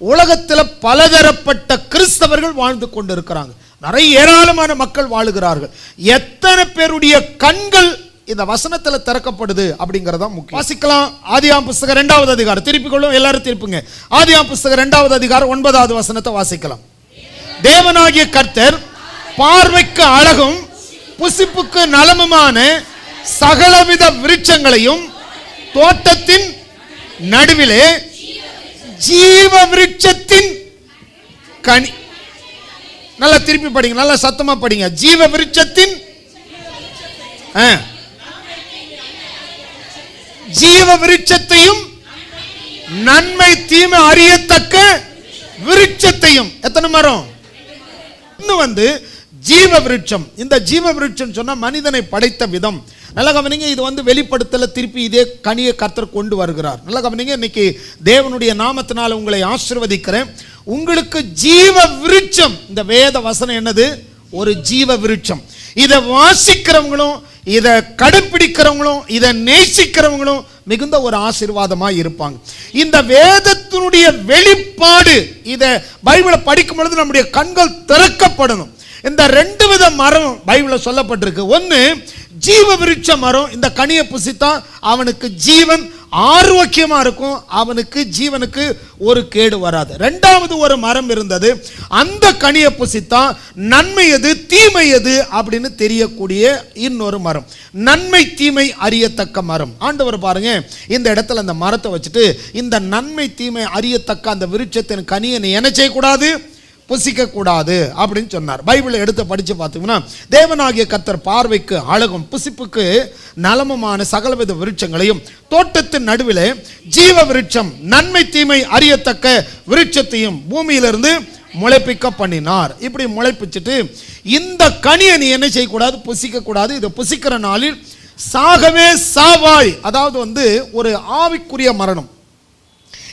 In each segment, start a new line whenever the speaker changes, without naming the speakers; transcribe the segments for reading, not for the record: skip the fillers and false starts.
உலகத்தில் பலதரப்பட்ட கிறிஸ்தவர்கள் வாழ்ந்து கொண்டிருக்கிறாங்க. நிறைய ஏராளமான மக்கள் வாழுகிறார்கள். எத்தனை பேருடைய கண்கள் இந்த வசனத்தில் திறக்கப்படுது அப்படிங்கறத முக்கியம். வாசிக்கலாம். ஆதியாம் புஸ்தகம் 2வது அதிகாரம். திருப்பிக் கொள்ளும், எல்லாரும் திருப்புங்க. ஆதியாம் புஸ்தகம் 2வது அதிகாரம் 9வது வசனத்தை வாசிக்கலாம். தேவனாகிய கர்த்தர் பார்வைக்கு அழகும் புசிப்புக்கு நலமுமான சகலவித விருட்சங்களையும் தோட்டத்தின் நடுவிலே ஜீவ விருட்சத்தின் கனி, நல்லா திருப்பி படிங்க, நல்லா சத்தமா படிங்க. ஜீவ விருட்சத்தின் ஜீவ விருட்சத்தையும் நன்மை தீமை அறியத்தக்க விருட்சத்தையும். எத்தனை மரம்? இன்னும் ஜீவ விருட்சம். இந்த ஜீவ விருட்சம் சொன்னா மனிதனை படைத்த விதம். நல்ல கவனிங்க. இது வெளிப்படுத்தல திருப்பி இதே கனியை கர்த்தர் கொண்டு வருகிறார். நல்ல கவனிங்க. இன்னைக்கு தேவனுடைய நாமத்தினால உங்களை ஆசீர்வதிக்கிறேன். உங்களுக்கு ஜீவ விருட்சம். இந்த வேத வசனம் என்னது? ஒரு ஜீவ விருட்சம். இதை வாசிக்கிறவங்களும் இதை கடைப்பிடிக்கிறவங்களும் இதை நேசிக்கிறவங்களும் மிகுந்த ஒரு ஆசீர்வாதமா இருப்பாங்க. இந்த வேதத்தினுடைய வெளிப்பாடு, இதை பைபிளை படிக்கும் பொழுது நம்முடைய கண்கள் திறக்கப்படணும். இந்த 2 வித மரம் பைபிள்ல சொல்லப்பட்டிருக்கு. ஒன்னு ஜீவ விருட்ச மரம். இந்த கனியை புசித்தா அவனுக்கு ஜீவன் ஆரோக்கியமா இருக்கும், அவனுக்கு ஜீவனுக்கு ஒரு கேடு வராது. 2வது ஒரு மரம் இருந்தது. அந்த கனியை புசித்தா நன்மை எது தீமை எது அப்படின்னு தெரியக்கூடிய இன்னொரு மரம், நன்மை தீமை அறியத்தக்க மரம். ஆண்டவர் பாருங்க, இந்த இடத்துல அந்த மரத்தை வச்சுட்டு இந்த நன்மை தீமை அறியத்தக்க அந்த விருட்சத்தின் கனியை நீ என்ன செய்யக்கூடாது? புசிக்க கூடாது அப்படின்னு சொன்னார். பைபிளை எடுத்து படிச்சு பார்த்தீங்கன்னா, தேவனாகிய கர்த்தர் பார்வைக்கு அழகும் புசிப்புக்கு நலமுமான சகலவித விருட்சங்களையும் தோட்டத்தின் நடுவிலே ஜீவ விருட்சம் நன்மை தீமை அறியத்தக்க விருட்சத்தையும் பூமியிலிருந்து முளைப்பிக்க பண்ணினார். இப்படி முளைப்பிச்சுட்டு இந்த கனியை நீ என்ன செய்யக்கூடாது? புசிக்க கூடாது. இதை புசிக்கிற நாளில் சாகவே சாவாய். அதாவது ஒரு ஆவிக்குரிய மரணம்.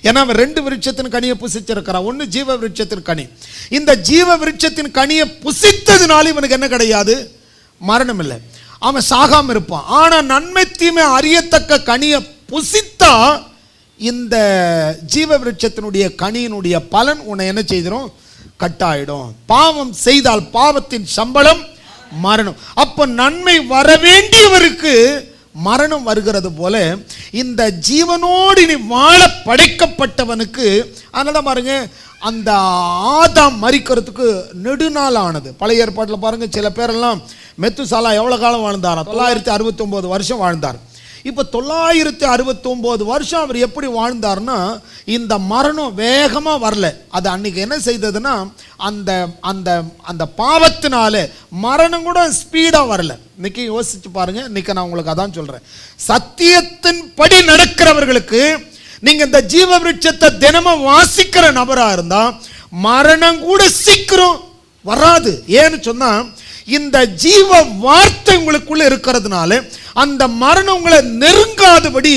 ஏன்னா அவன் 2 விருட்சத்தின் கனியை புசிச்சிருக்கிறான். ஒன்று ஜீவ விருட்சத்தின் கனி. இந்த ஜீவ விருட்சத்தின் கனியை புசித்ததுனால இவனுக்கு என்ன கிடையாது? மரணம் இல்லை, அவன் சாகாம இருப்பான். ஆனா நன்மை தீமை அறியத்தக்க கனியை புசித்தா இந்த ஜீவ விருட்சத்தினுடைய கனியினுடைய பலன் உன்னை என்ன செய்திடும்? கட்டாயிடும். பாவம் செய்தால் பாவத்தின் சம்பளம் மரணம். அப்ப நன்மை வர வேண்டியவருக்கு மரணம் வருகிறது போல இந்த ஜீவனோடு நீ வாழ படைக்கப்பட்டவனுக்கு. அதனால பாருங்க, அந்த ஆதாம் மரிக்கிறதுக்கு நெடுநாள் ஆனது. பழைய ஏற்பாட்டில் பாருங்க, சில பேரெல்லாம் மெத்துசாலா எவ்வளவு காலம் வாழ்ந்தாரா? 969 வருஷம் வாழ்ந்தார். இப்போ 969 வருஷம் அவர் எப்படி வாழ்ந்தார்னா, இந்த மரணம் வேகமாக வரல. அது அன்னைக்கு என்ன செய்ததுன்னா, அந்த அந்த அந்த பாவத்தினால மரணம் கூட ஸ்பீடாக வரல. இன்னைக்கு யோசிச்சு பாருங்க. இன்னைக்கு நான் உங்களுக்கு அதான் சொல்றேன், சத்தியத்தின் படி நடக்கிறவர்களுக்கு நீங்க இந்த ஜீவ விருட்சத்தை தினமும் வாசிக்கிற நபரா இருந்தா மரணம் கூட சீக்கிரம் வராது. ஏன்னு சொன்னா, இந்த ஜீவ வார்த்தை உங்களுக்குள்ள இருக்கிறதுனால அந்த மரணம் உங்களை நெருங்காதபடி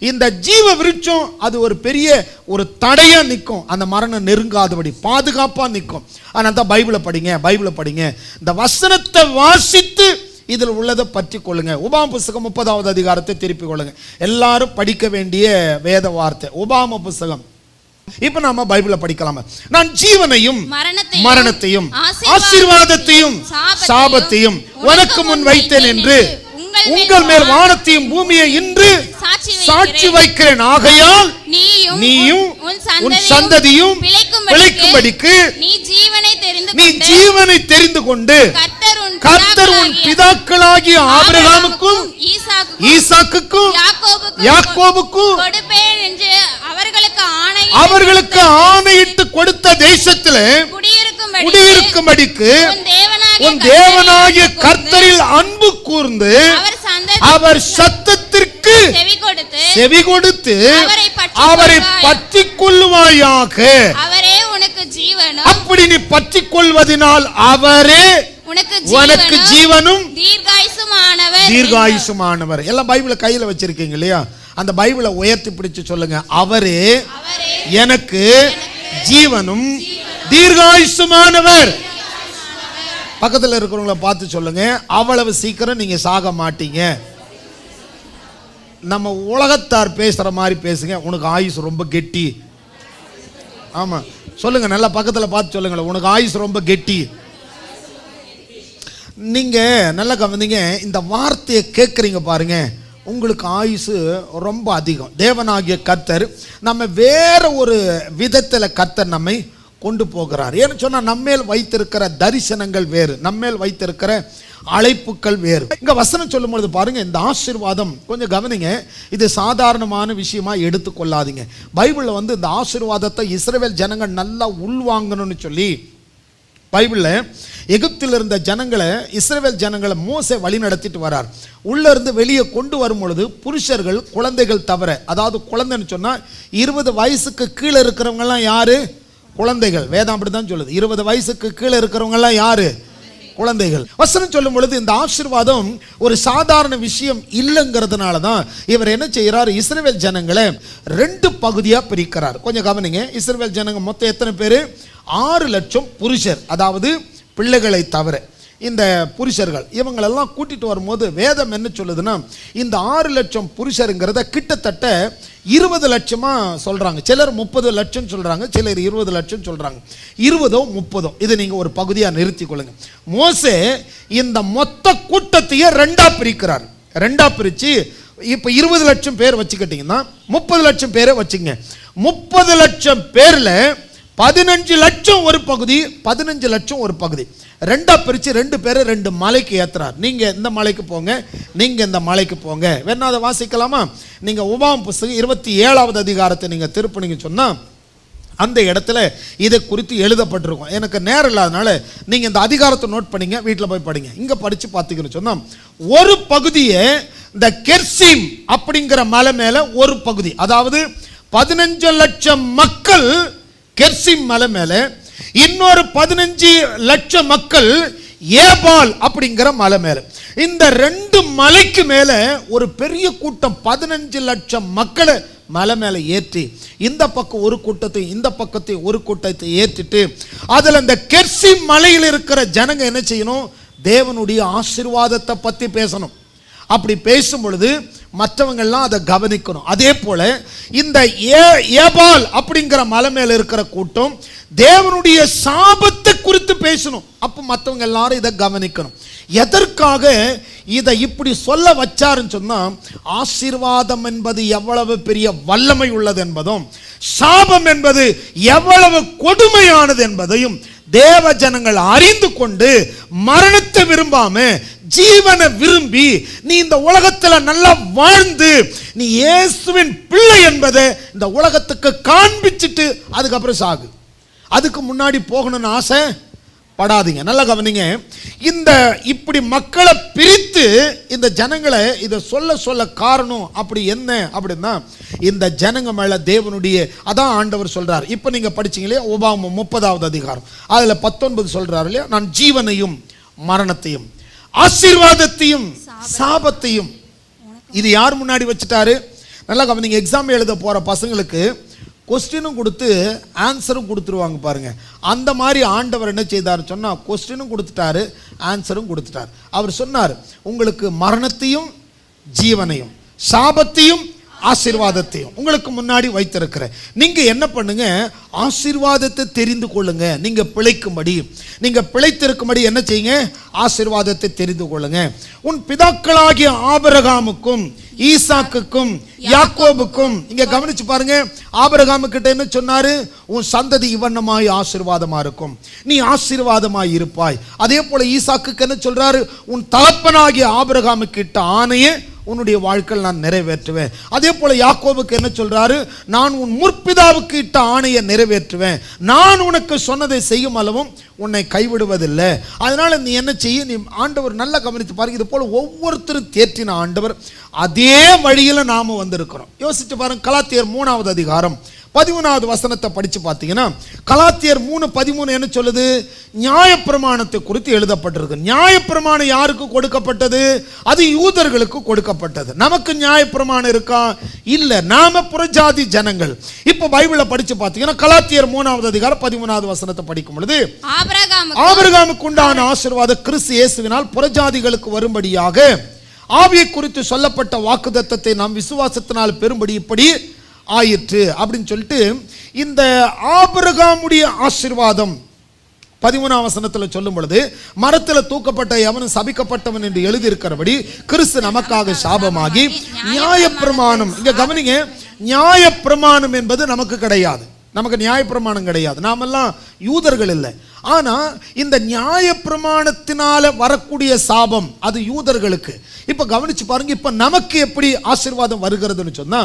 இந்த ஜீவ விருட்சம் அது ஒரு பெரிய ஒரு தடையா நிற்கும். அந்த மரணம் நெருங்காதபடி பாதுகாப்பா நிற்கும். ஆனால் தான் பைபிளை படிங்க, பைபிளை படிங்க. இந்த வசனத்தை வாசித்து இதில் உள்ளதை பற்றி கொள்ளுங்க. உபாம புஸ்தகம் 30வது அதிகாரத்தை திருப்பி கொள்ளுங்க. எல்லாரும் படிக்க வேண்டிய வேத வார்த்தை உபாம புஸ்தகம். இப்ப நாம பைபிளை படிக்கலாமா? நான் ஜீவனையும் மரணத்தையும் ஆசீர்வாதத்தையும் சாபத்தையும் உனக்கு முன் வைத்தேன் என்று உங்கள் மேல் வானத்தையும் பூமியை இன்று சாட்சி வைக்கிறேன். ஆகையால் நீயும் உன் சந்ததியும் பிழைக்கும்படிக்கு நீ ஜீவனை தெரிந்து கொண்டு கர்த்தர் உன் பிதாக்களாகிய ஆபிரகாமுக்கும் ஈசாக்குக்கும் யாக்கோபுக்கும் அவர்களுக்கு ஆணையிட்டு கொடுத்த தேசத்திலே குடியிருக்கும்படிக்கு உன் தேவனாகிய கர்த்தரில் அன்பு கூர்ந்து அவர் சத்தத்திற்கு செவி கொடுத்து அவரை பற்றிக் கொள்வாயாக. அப்படி நீ பற்றிக் கொள்வதனால் அவரே உனக்கு ஜீவனும் தீர்காயுசுமானவர். எல்லாம் பைபிளை கையில வச்சிருக்கீங்க இல்லையா? அந்த பைபிளை உயர்த்தி பிடிச்சு சொல்லுங்க, அவரே எனக்கு ஜீவனும் தீர்காயுசுமானவர். பக்கத்தில் இருக்கிறவங்கள பார்த்து சொல்லுங்க, அவ்வளவு சீக்கிரம் நீங்க சாக மாட்டீங்க. நம்ம உலகத்தார் பேசுற மாதிரி பேசுங்க, உனக்கு ஆயுசு ரொம்ப கெட்டி. ஆமா சொல்லுங்க, நல்லா பக்கத்துல பார்த்து சொல்லுங்களேன், உனக்கு ஆயுசு ரொம்ப கெட்டி. நீங்க நல்லா கவனிங்க, இந்த வார்த்தையை கேட்குறீங்க பாருங்க, உங்களுக்கு ஆயுசு ரொம்ப அதிகம். தேவனாகிய கர்த்தர் நம்ம வேற ஒரு விதத்தில் கர்த்தர் நம்மை கொண்டு போகிறார். ஏன்னு சொன்னால் நம்மேல் வைத்திருக்கிற தரிசனங்கள் வேறு, நம்மேல் வைத்திருக்கிற அழைப்புகள் வேறு. இங்க வசனம் சொல்லும் பொழுது பாருங்க, இந்த ஆசீர்வாதம் கொஞ்சம் கவனிங்க, இது சாதாரணமான விஷயமா எடுத்துக்கொள்ளாதீங்க. பைபிள்ல இந்த ஆசீர்வாதத்தை இஸ்ரவேல் ஜனங்கள் நல்லா உள்வாங்கணும்னு சொல்லி பைபிளில் எகிப்தில் இருந்த ஜனங்களை, இஸ்ரவேல் ஜனங்களை மோசே வழி நடத்திட்டு வரார். உள்ள இருந்து வெளியே கொண்டு வரும் பொழுது புருஷர்கள் குழந்தைகள் தவிர, அதாவது குழந்தைன்னு சொன்னா 20 வயசுக்கு கீழே இருக்கிறவங்க எல்லாம் யாரு? குழந்தைகள். வேதம் அப்படிதான் சொல்லுது, 20 வயசுக்கு கீழே இருக்கிறவங்க எல்லாம் யாரு? குழந்தைகள். வசனம் சொல்லும் பொழுது இந்த ஆசீர்வாதம் ஒரு சாதாரண விஷயம் இல்லைங்கிறதுனால தான் இவர் என்ன செய்யறார், இஸ்ரவேல் ஜனங்களை 2 பகுதியா பிரிக்கிறார். கொஞ்சம் கவனிங்க, இஸ்ரவேல் ஜனங்க மொத்தம் எத்தனை பேரு? 6 லட்சம் புருஷர், அதாவது பிள்ளைகளை தவிர இந்த புருஷர்கள் இவங்களெல்லாம் கூட்டிட்டு வரும்போது வேதம் என்ன சொல்லுதுன்னா, இந்த 6 லட்சம் புருஷருங்கிறத கிட்டத்தட்ட 20 லட்சமா சொல்றாங்க. சிலர் 30 லட்சம் சொல்றாங்க, சிலர் 20 லட்சம் சொல்றாங்க. 20ஓ 30ஓ இது நீங்க ஒரு பகுதியா நிறுத்தி கொள்ளுங்க. மோசே இந்த மொத்த கூட்டத்தையே 2ஆ பிரிக்கிறார். 2ஆ பிரிச்சு இப்ப 20 லட்சம் பேர் வச்சுக்கிட்டீங்கன்னா 30 லட்சம் பேரை வச்சுங்க. 30 லட்சம் பேர்ல 15 லட்சம் ஒரு பகுதி, 15 லட்சம் ஒரு பகுதி. 2ஆ பிரிச்சு 2 பேரை 2 மலைக்கு ஏத்துறார். நீங்க இந்த மலைக்கு போங்க, நீங்க இந்த மலைக்கு போங்க. வேணா அதை வாசிக்கலாமா? நீங்க உபாகமம் புஸ்தகம் 27வது அதிகாரத்தை நீங்க திருப்பினீங்க சொன்னா அந்த இடத்துல இதை குறித்து எழுதப்பட்டிருக்கும். எனக்கு நேரம் இல்லாதனால நீங்க இந்த அதிகாரத்தை நோட் பண்ணீங்க, வீட்டில் போய் படிங்க. இங்க படிச்சு பார்த்தீங்கன்னு சொன்னா ஒரு பகுதியை இந்த கெர்சிம் அப்படிங்கிற மலை மேல ஒரு பகுதி, அதாவது 15 லட்சம் மக்கள் கெர்சிம் மலை மேல, இன்னொரு 15 லட்சம் மக்கள் ஏபால் அப்படிங்கிற மலை மேல. இந்த 2 மலைக்கு மேல ஒரு பெரிய கூட்டம் 15 லட்சம் மக்களை மலை மேல ஏற்றி இந்த பக்கம் ஒரு கூட்டத்தை, இந்த பக்கத்தை ஒரு கூட்டத்தை ஏற்றிட்டு அதுல இந்த கெர்சிம் மலையில் இருக்கிற ஜனங்க என்ன செய்யணும்? தேவனுடைய ஆசீர்வாதத்தை பத்தி பேசணும். அப்படி பேசும் பொழுது மற்றவங்கள்லாம் அதை கவனிக்கணும். அதே போல இந்த ஏபால் அப்படிங்கிற மலை மேல இருக்கிற கூட்டம் தேவனுடைய சாபத்தை குறித்து பேசணும். அப்ப மற்றவங்க எல்லாரும் இதை கவனிக்கணும். எதற்காக இதை இப்படி சொல்ல வச்சாருன்னு சொன்னா, ஆசீர்வாதம் என்பது எவ்வளவு பெரிய வல்லமை உள்ளது என்பதும், சாபம் என்பது எவ்வளவு கொடுமையானது என்பதையும் தேவ ஜனங்கள் அறிந்து கொண்டு மரணத்தை விரும்பாம ஜீவனை விரும்பி நீ இந்த உலகத்துல நல்லா வாழ்ந்து நீ இயேசுவின் பிள்ளை என்பதை இந்த உலகத்துக்கு காண்பிச்சுட்டு அதுக்கப்புறம் சாகு. அதுக்கு முன்னாடி போகணும்னு ஆசை படாதீங்க. நல்லா கவனிங்க, இந்த இப்படி மக்களை பிரித்து இந்த ஜனங்களை இதை சொல்ல காரணம் அப்படி என்ன அப்படின்னா, இந்த ஜனங்க மேல தேவனுடைய, அதான் ஆண்டவர் சொல்றார். இப்ப நீங்க படிச்சீங்களே உபாகமம் 30வது அதிகாரம், அதுல 19 சொல்றாரு இல்லையா, நான் ஜீவனையும் மரணத்தையும் ஆசீர்வாதத்தையும் சாபத்தையும், இது யார் முன்னாடி வச்சுட்டாரு? நல்லா கவனிங்க, எக்ஸாம் எழுத போற பசங்களுக்கு கொஸ்டினும் கொடுத்து ஆன்சரும் கொடுத்துருவாங்க பாருங்க. அந்த மாதிரி ஆண்டவர் என்ன செய்தார் சொன்னா, கொஸ்டினும் கொடுத்துட்டாரு, ஆன்சரும் கொடுத்துட்டார். அவர் சொன்னார், உங்களுக்கு மரணத்தையும் ஜீவனையும் சாபத்தையும் ஆசீர்வாதத்தையும் உங்களுக்கு முன்னாடி வைத்திருக்கிறேன். நீங்க என்ன பண்ணுங்க, ஆசீர்வாதத்தை தெரிந்து கொள்ளுங்க. நீங்க பிழைக்கும்படி, நீங்க பிழைத்திருக்கும்படி என்ன செய்யுங்க, ஆசீர்வாதத்தை தெரிந்து கொள்ளுங்க. உன் பிதாக்களாகிய ஆபிரகாமுக்கும் ஈசாக்குக்கும் யாக்கோபுக்கும், இங்க கவனிச்சு பாருங்க, ஆபிரகாமு கிட்ட என்ன சொன்னாரு, உன் சந்ததி இவண்ணமாய் ஆசீர்வாதமா இருக்கும், நீ ஆசீர்வாதமாய் இருப்பாய். அதே போல ஈசாக்குக்கு என்ன சொல்றாரு, உன் தகப்பனாகிய ஆபிரகாமு கிட்ட ஆணையே உன்னுடைய வாழ்க்கையில் நான் நிறைவேற்றுவேன். அதே போல யாக்கோபுக்கு என்ன சொல்றாரு, நான் உன் முற்பிதாவுக்கு இட்ட ஆணையை நிறைவேற்றுவேன், நான் உனக்கு சொன்னதை செய்யும் அளவும் உன்னை கைவிடுவதில்லை. அதனால நீ என்ன செய்ய, நீ ஆண்டவர் நல்லா கவனித்து பாருங்க. இது போல ஒவ்வொருத்தரும் தேற்றின ஆண்டவர் அதே வழியில நாம வந்திருக்கிறோம். யோசிச்சு பாருங்க, கலாத்தியர் 3வது அதிகாரம் 13வது வசனத்தை படிச்சு பார்த்தீங்கன்னா, கலாத்தியர் 3:13 என்ன சொல்லுது, நியாயப்பிரமாணத்தை குறித்து எழுதப்பட்டிருக்கு. நியாயப்பிரமாணம் யாருக்கு கொடுக்கப்பட்டது? அது யூதர்களுக்கு கொடுக்கப்பட்டது. நமக்கு நியாயப்பிரமாணம் இருக்கா? இல்ல, நாம புறஜாதி ஜனங்கள். இப்ப பைபிளை படிச்சு பார்த்தீங்கன்னா, கலாத்தியர் 3வது அதிகாரம் 13வது வசனத்தை படிக்கும் பொழுது, ஆபிரகாமுக்கு உண்டான ஆசீர்வாதம் கிறிஸ்து இயேசுவினால் புறஜாதிகளுக்கு வரும்படியாக ஆவியை குறித்து சொல்லப்பட்ட வாக்குத்தத்தத்தை நாம் விசுவாசத்தினால் பெறும்படி இப்படி ஆயிற்று அப்படின்னு சொல்லிட்டு இந்த ஆபிரகாமுடைய ஆசீர்வாதம் 13ஆம் வசனத்தில் சொல்லும் பொழுது, மரத்தில் தூக்கப்பட்ட எவனும் சபிக்கப்பட்டவன் என்று எழுதியிருக்கிறபடி கிறிஸ்து நமக்காக சாபமாகி நியாயப்பிரமாணம். இங்க கவனிங்க, நியாயப்பிரமாணம் என்பது நமக்கு கிடையாது. நமக்கு நியாயப்பிரமாணம் கிடையாது. நாமெல்லாம் யூதர்கள் இல்லை. ஆனா இந்த நியாயப்பிரமாணத்தினால வரக்கூடிய சாபம் அது யூதர்களுக்கு. இப்ப கவனிச்சு பாருங்க, இப்ப நமக்கு எப்படி ஆசீர்வாதம் வருகிறதுன்னு சொன்னா,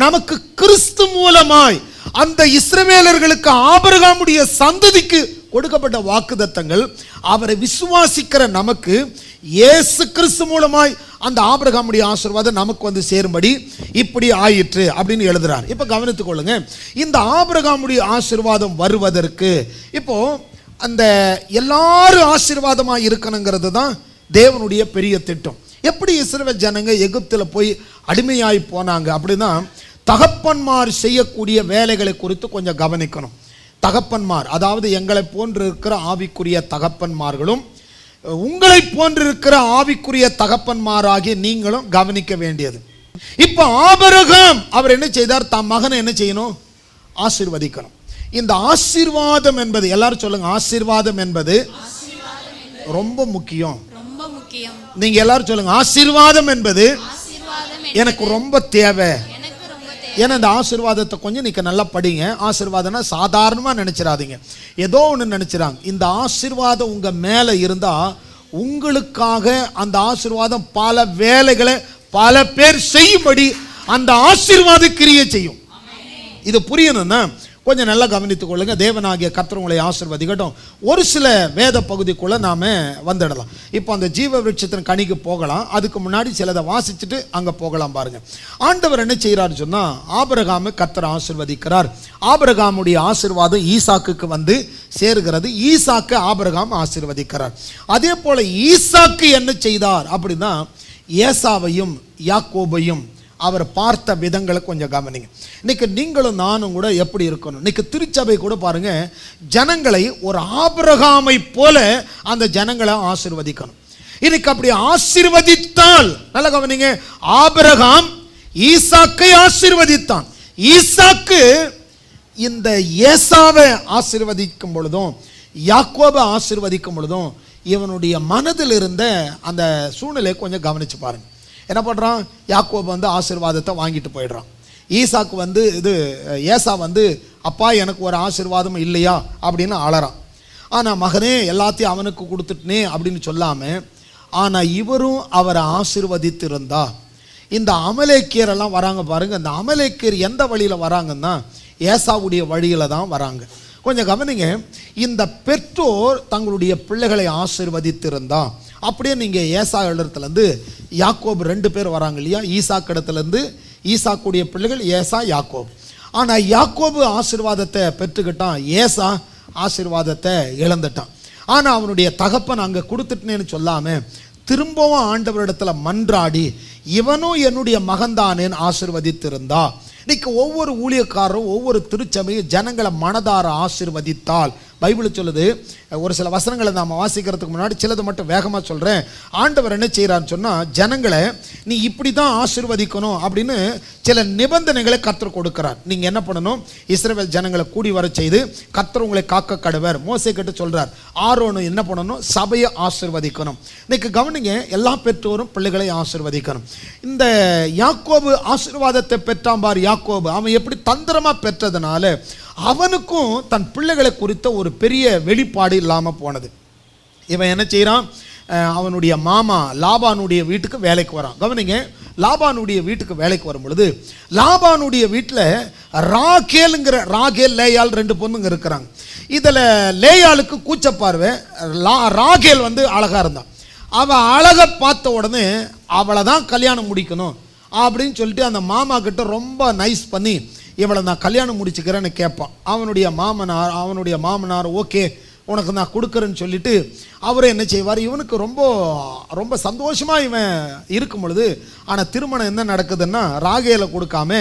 நமக்கு கிறிஸ்து மூலமாய் அந்த இஸ்ரவேலர்களுக்கு ஆபிரகாமுடைய சந்ததிக்கு கொடுக்கப்பட்ட வாக்குத்தத்தங்கள் அவரை விசுவாசிக்கிற நமக்கு இயேசு கிறிஸ்து மூலமாய் அந்த ஆபிரகாமுடைய ஆசீர்வாதம் நமக்கு வந்து சேரும்படி இப்படி ஆயிற்று அப்படின்னு எழுதுறார். இப்ப கவனித்துக் கொள்ளுங்க, இந்த ஆபிரகாமுடைய ஆசீர்வாதம் வருவதற்கு இப்போ அந்த எல்லாரும் ஆசீர்வாதமா இருக்கணுங்கிறது தான் தேவனுடைய பெரிய திட்டம். எப்படி இஸ்ரவேல் ஜனங்க எகிப்தில் போய் அடிமையாய் போனாங்க அப்படின்னா, தகப்பன்மார் செய்யக்கூடிய வேலைகளை குறித்து கொஞ்சம் கவனிக்கணும். தகப்பன்மார், அதாவது எங்களை போன்றிருக்கிற ஆவிக்குரிய தகப்பன்மார்களும் உங்களை போன்றிருக்கிற ஆவிக்குரிய தகப்பன்மாராகிய நீங்களும் கவனிக்க வேண்டியது. இப்ப ஆபிரகாம் அவர் என்ன செய்தார்? தம் மகனை என்ன செய்யணும்? ஆசீர்வதிக்கணும். இந்த ஆசீர்வாதம் என்பது, எல்லாரும் சொல்லுங்க, ஆசீர்வாதம் என்பது ரொம்ப முக்கியம். நீங்க எல்லாரும் சொல்லுங்க, ஆசீர்வாதம் என்பது எனக்கு ரொம்ப தேவை. ஏன்னா இந்த ஆசீர்வாதத்தை கொஞ்சம் நீங்க நல்லா படிங்க. ஆசீர்வாதம்னா சாதாரணமா நினைச்சிடாதீங்க, ஏதோ ஒன்று நினைச்சிடாங்க. இந்த ஆசீர்வாதம் உங்க மேல இருந்தா உங்களுக்காக அந்த ஆசீர்வாதம் பல வேலைகளை பல பேர் செய்யும்படி அந்த ஆசீர்வாத கிரியை செய்யும். இது புரியணும்னா கொஞ்சம் நல்லா கவனித்துக் கொள்ளுங்க. தேவனாகிய கர்த்தர் உங்களை ஆசீர்வதிக்கட்டும். ஒரு சில வேத பகுதிக்குள்ள நாம வந்துடலாம். இப்போ அந்த ஜீவ விருட்சத்தின் கனிக்கு போகலாம். அதுக்கு முன்னாடி சிலதை வாசிச்சுட்டு அங்க போகலாம். பாருங்க, ஆண்டவர் என்ன செய்யறாரு சொன்னா, ஆபிரகாமை கர்த்தர் ஆசீர்வதிக்கிறார். ஆபிரகாமுடைய ஆசீர்வாதம் ஈசாக்குக்கு வந்து சேருகிறது. ஈசாக்கு ஆபிரகாம் ஆசீர்வதிக்கிறார். அதே போல ஈசாக்கு என்ன செய்தார் அப்படின்னா, ஏசாவையும் யாக்கோபையும் அவர் பார்த்த விதங்களை கொஞ்சம் கவனிங்க. இன்னைக்கு நீங்களும் நானும் கூட எப்படி இருக்கணும்? இன்னைக்கு திருச்சபை கூட பாருங்க, ஜனங்களை ஒரு ஆபிரகாமை போல அந்த ஜனங்களை ஆசீர்வதிக்கணும். இன்னைக்கு அப்படி ஆசீர்வதித்தால், நல்லா கவனிங்க, ஆபிரகாம் ஈசாக்கை ஆசீர்வதித்தான். ஈசாக்கு இந்த ஏசாவை ஆசீர்வதிக்கும் பொழுதும் யாக்கோபை ஆசீர்வதிக்கும் பொழுதும் இவனுடைய மனதில் இருந்த அந்த சூழ்நிலையை கொஞ்சம் கவனிச்சு பாருங்க. என்ன பண்ணுறான்? யாக்கோபு வந்து ஆசீர்வாதத்தை வாங்கிட்டு போயிடுறான். ஈசாக்கு வந்து ஏசா வந்து, அப்பா எனக்கு ஒரு ஆசீர்வாதம் இல்லையா அப்படின்னு அழறான். ஆனால் மகனே எல்லாத்தையும் அவனுக்கு கொடுத்துட்டனே அப்படின்னு சொல்லாமல், ஆனால் இவரும் அவரை ஆசீர்வதித்து இருந்தா, இந்த அமலேக்கியர் எல்லாம் வராங்க பாருங்க. இந்த அமலேக்கியர் எந்த வழியில் வராங்கன்னா, ஏசாவுடைய வழியில் தான் வராங்க. கொஞ்சம் கவனிங்க, இந்த பெற்றோர் தங்களுடைய பிள்ளைகளை ஆசீர்வதித்திருந்தா, அப்படியே நீங்கள் ஏசா இடத்துலேருந்து யாக்கோபு 2 பேர் வராங்க இல்லையா? ஈசாக்கு இடத்துலேருந்து ஈசாக்குடைய பிள்ளைகள் ஏசா யாக்கோபு. ஆனால் யாக்கோபு ஆசீர்வாதத்தை பெற்றுக்கிட்டான், ஏசா ஆசீர்வாதத்தை இழந்துட்டான். ஆனால் அவனுடைய தகப்பன் அங்கே கொடுத்துட்டேன்னு சொல்லாமல் திரும்பவும் ஆண்டவரிடத்தில் மன்றாடி, இவனும் என்னுடைய மகன்தானேன்னு ஆசீர்வதித்திருந்தா, இன்னைக்கு ஒவ்வொரு ஊழியக்காரரும் ஒவ்வொரு திருச்சபையும் ஜனங்களை மனதார ஆசீர்வதித்தால், பைபிள் சொல்லுது. ஒரு சில வசனங்களை நாம் வாசிக்கிறதுக்கு முன்னாடி சிலது மட்டும் வேகமாக சொல்கிறேன். ஆண்டவர் என்ன செய்கிறான்னு சொன்னால், ஜனங்களை நீ இப்படி தான் ஆசீர்வதிக்கணும் அப்படின்னு சில நிபந்தனைகளை கர்த்தர் கொடுக்கிறார். நீங்கள் என்ன பண்ணணும்? இஸ்ரவேல் ஜனங்களை கூடி வர செய்து கர்த்தர் உங்களை காக்க கடவர். மோசே கிட்ட சொல்கிறார், ஆரோனு என்ன பண்ணணும்? சபையை ஆசீர்வதிக்கணும். இன்னைக்கு கவனிங்க, எல்லா பெற்றோரும் பிள்ளைகளை ஆசீர்வதிக்கணும். இந்த யாக்கோபு ஆசீர்வாதத்தை பெற்றான் பார். யாக்கோபு அவன் எப்படி தந்திரமாக பெற்றதுனால அவனுக்கும் தன் பிள்ளைகளை குறித்த ஒரு பெரிய வெளிப்பாடு இல்லாமல் போனது. இவன் என்ன செய்கிறான்? அவனுடைய மாமா லாபானுடைய வீட்டுக்கு வேலைக்கு வரான். கவனிங்க, லாபானுடைய வீட்டுக்கு வேலைக்கு வரும் பொழுது லாபானுடைய வீட்டில் ராகேல் லேயால் 2 பொண்ணுங்க இருக்கிறாங்க. இதில் லேயாளுக்கு கூச்சப்பார்வை. ராகேல் வந்து அழகாக இருந்தான். அவள் அழகை பார்த்த உடனே அவளை தான் கல்யாணம் முடிக்கணும் அப்படின்னு சொல்லிட்டு அந்த மாமா கிட்ட ரொம்ப நைஸ் பண்ணி, இவளை நான் கல்யாணம் முடிச்சுக்கிறேன்னு கேட்பான். அவனுடைய மாமனார் ஓகே உனக்கு நான் கொடுக்குறேன்னு சொல்லிட்டு அவரை என்ன செய்வார்? இவனுக்கு ரொம்ப ரொம்ப சந்தோஷமாக இவன் இருக்கும் பொழுது, ஆனால் திருமணம் என்ன நடக்குதுன்னா, ராகேலை கொடுக்காம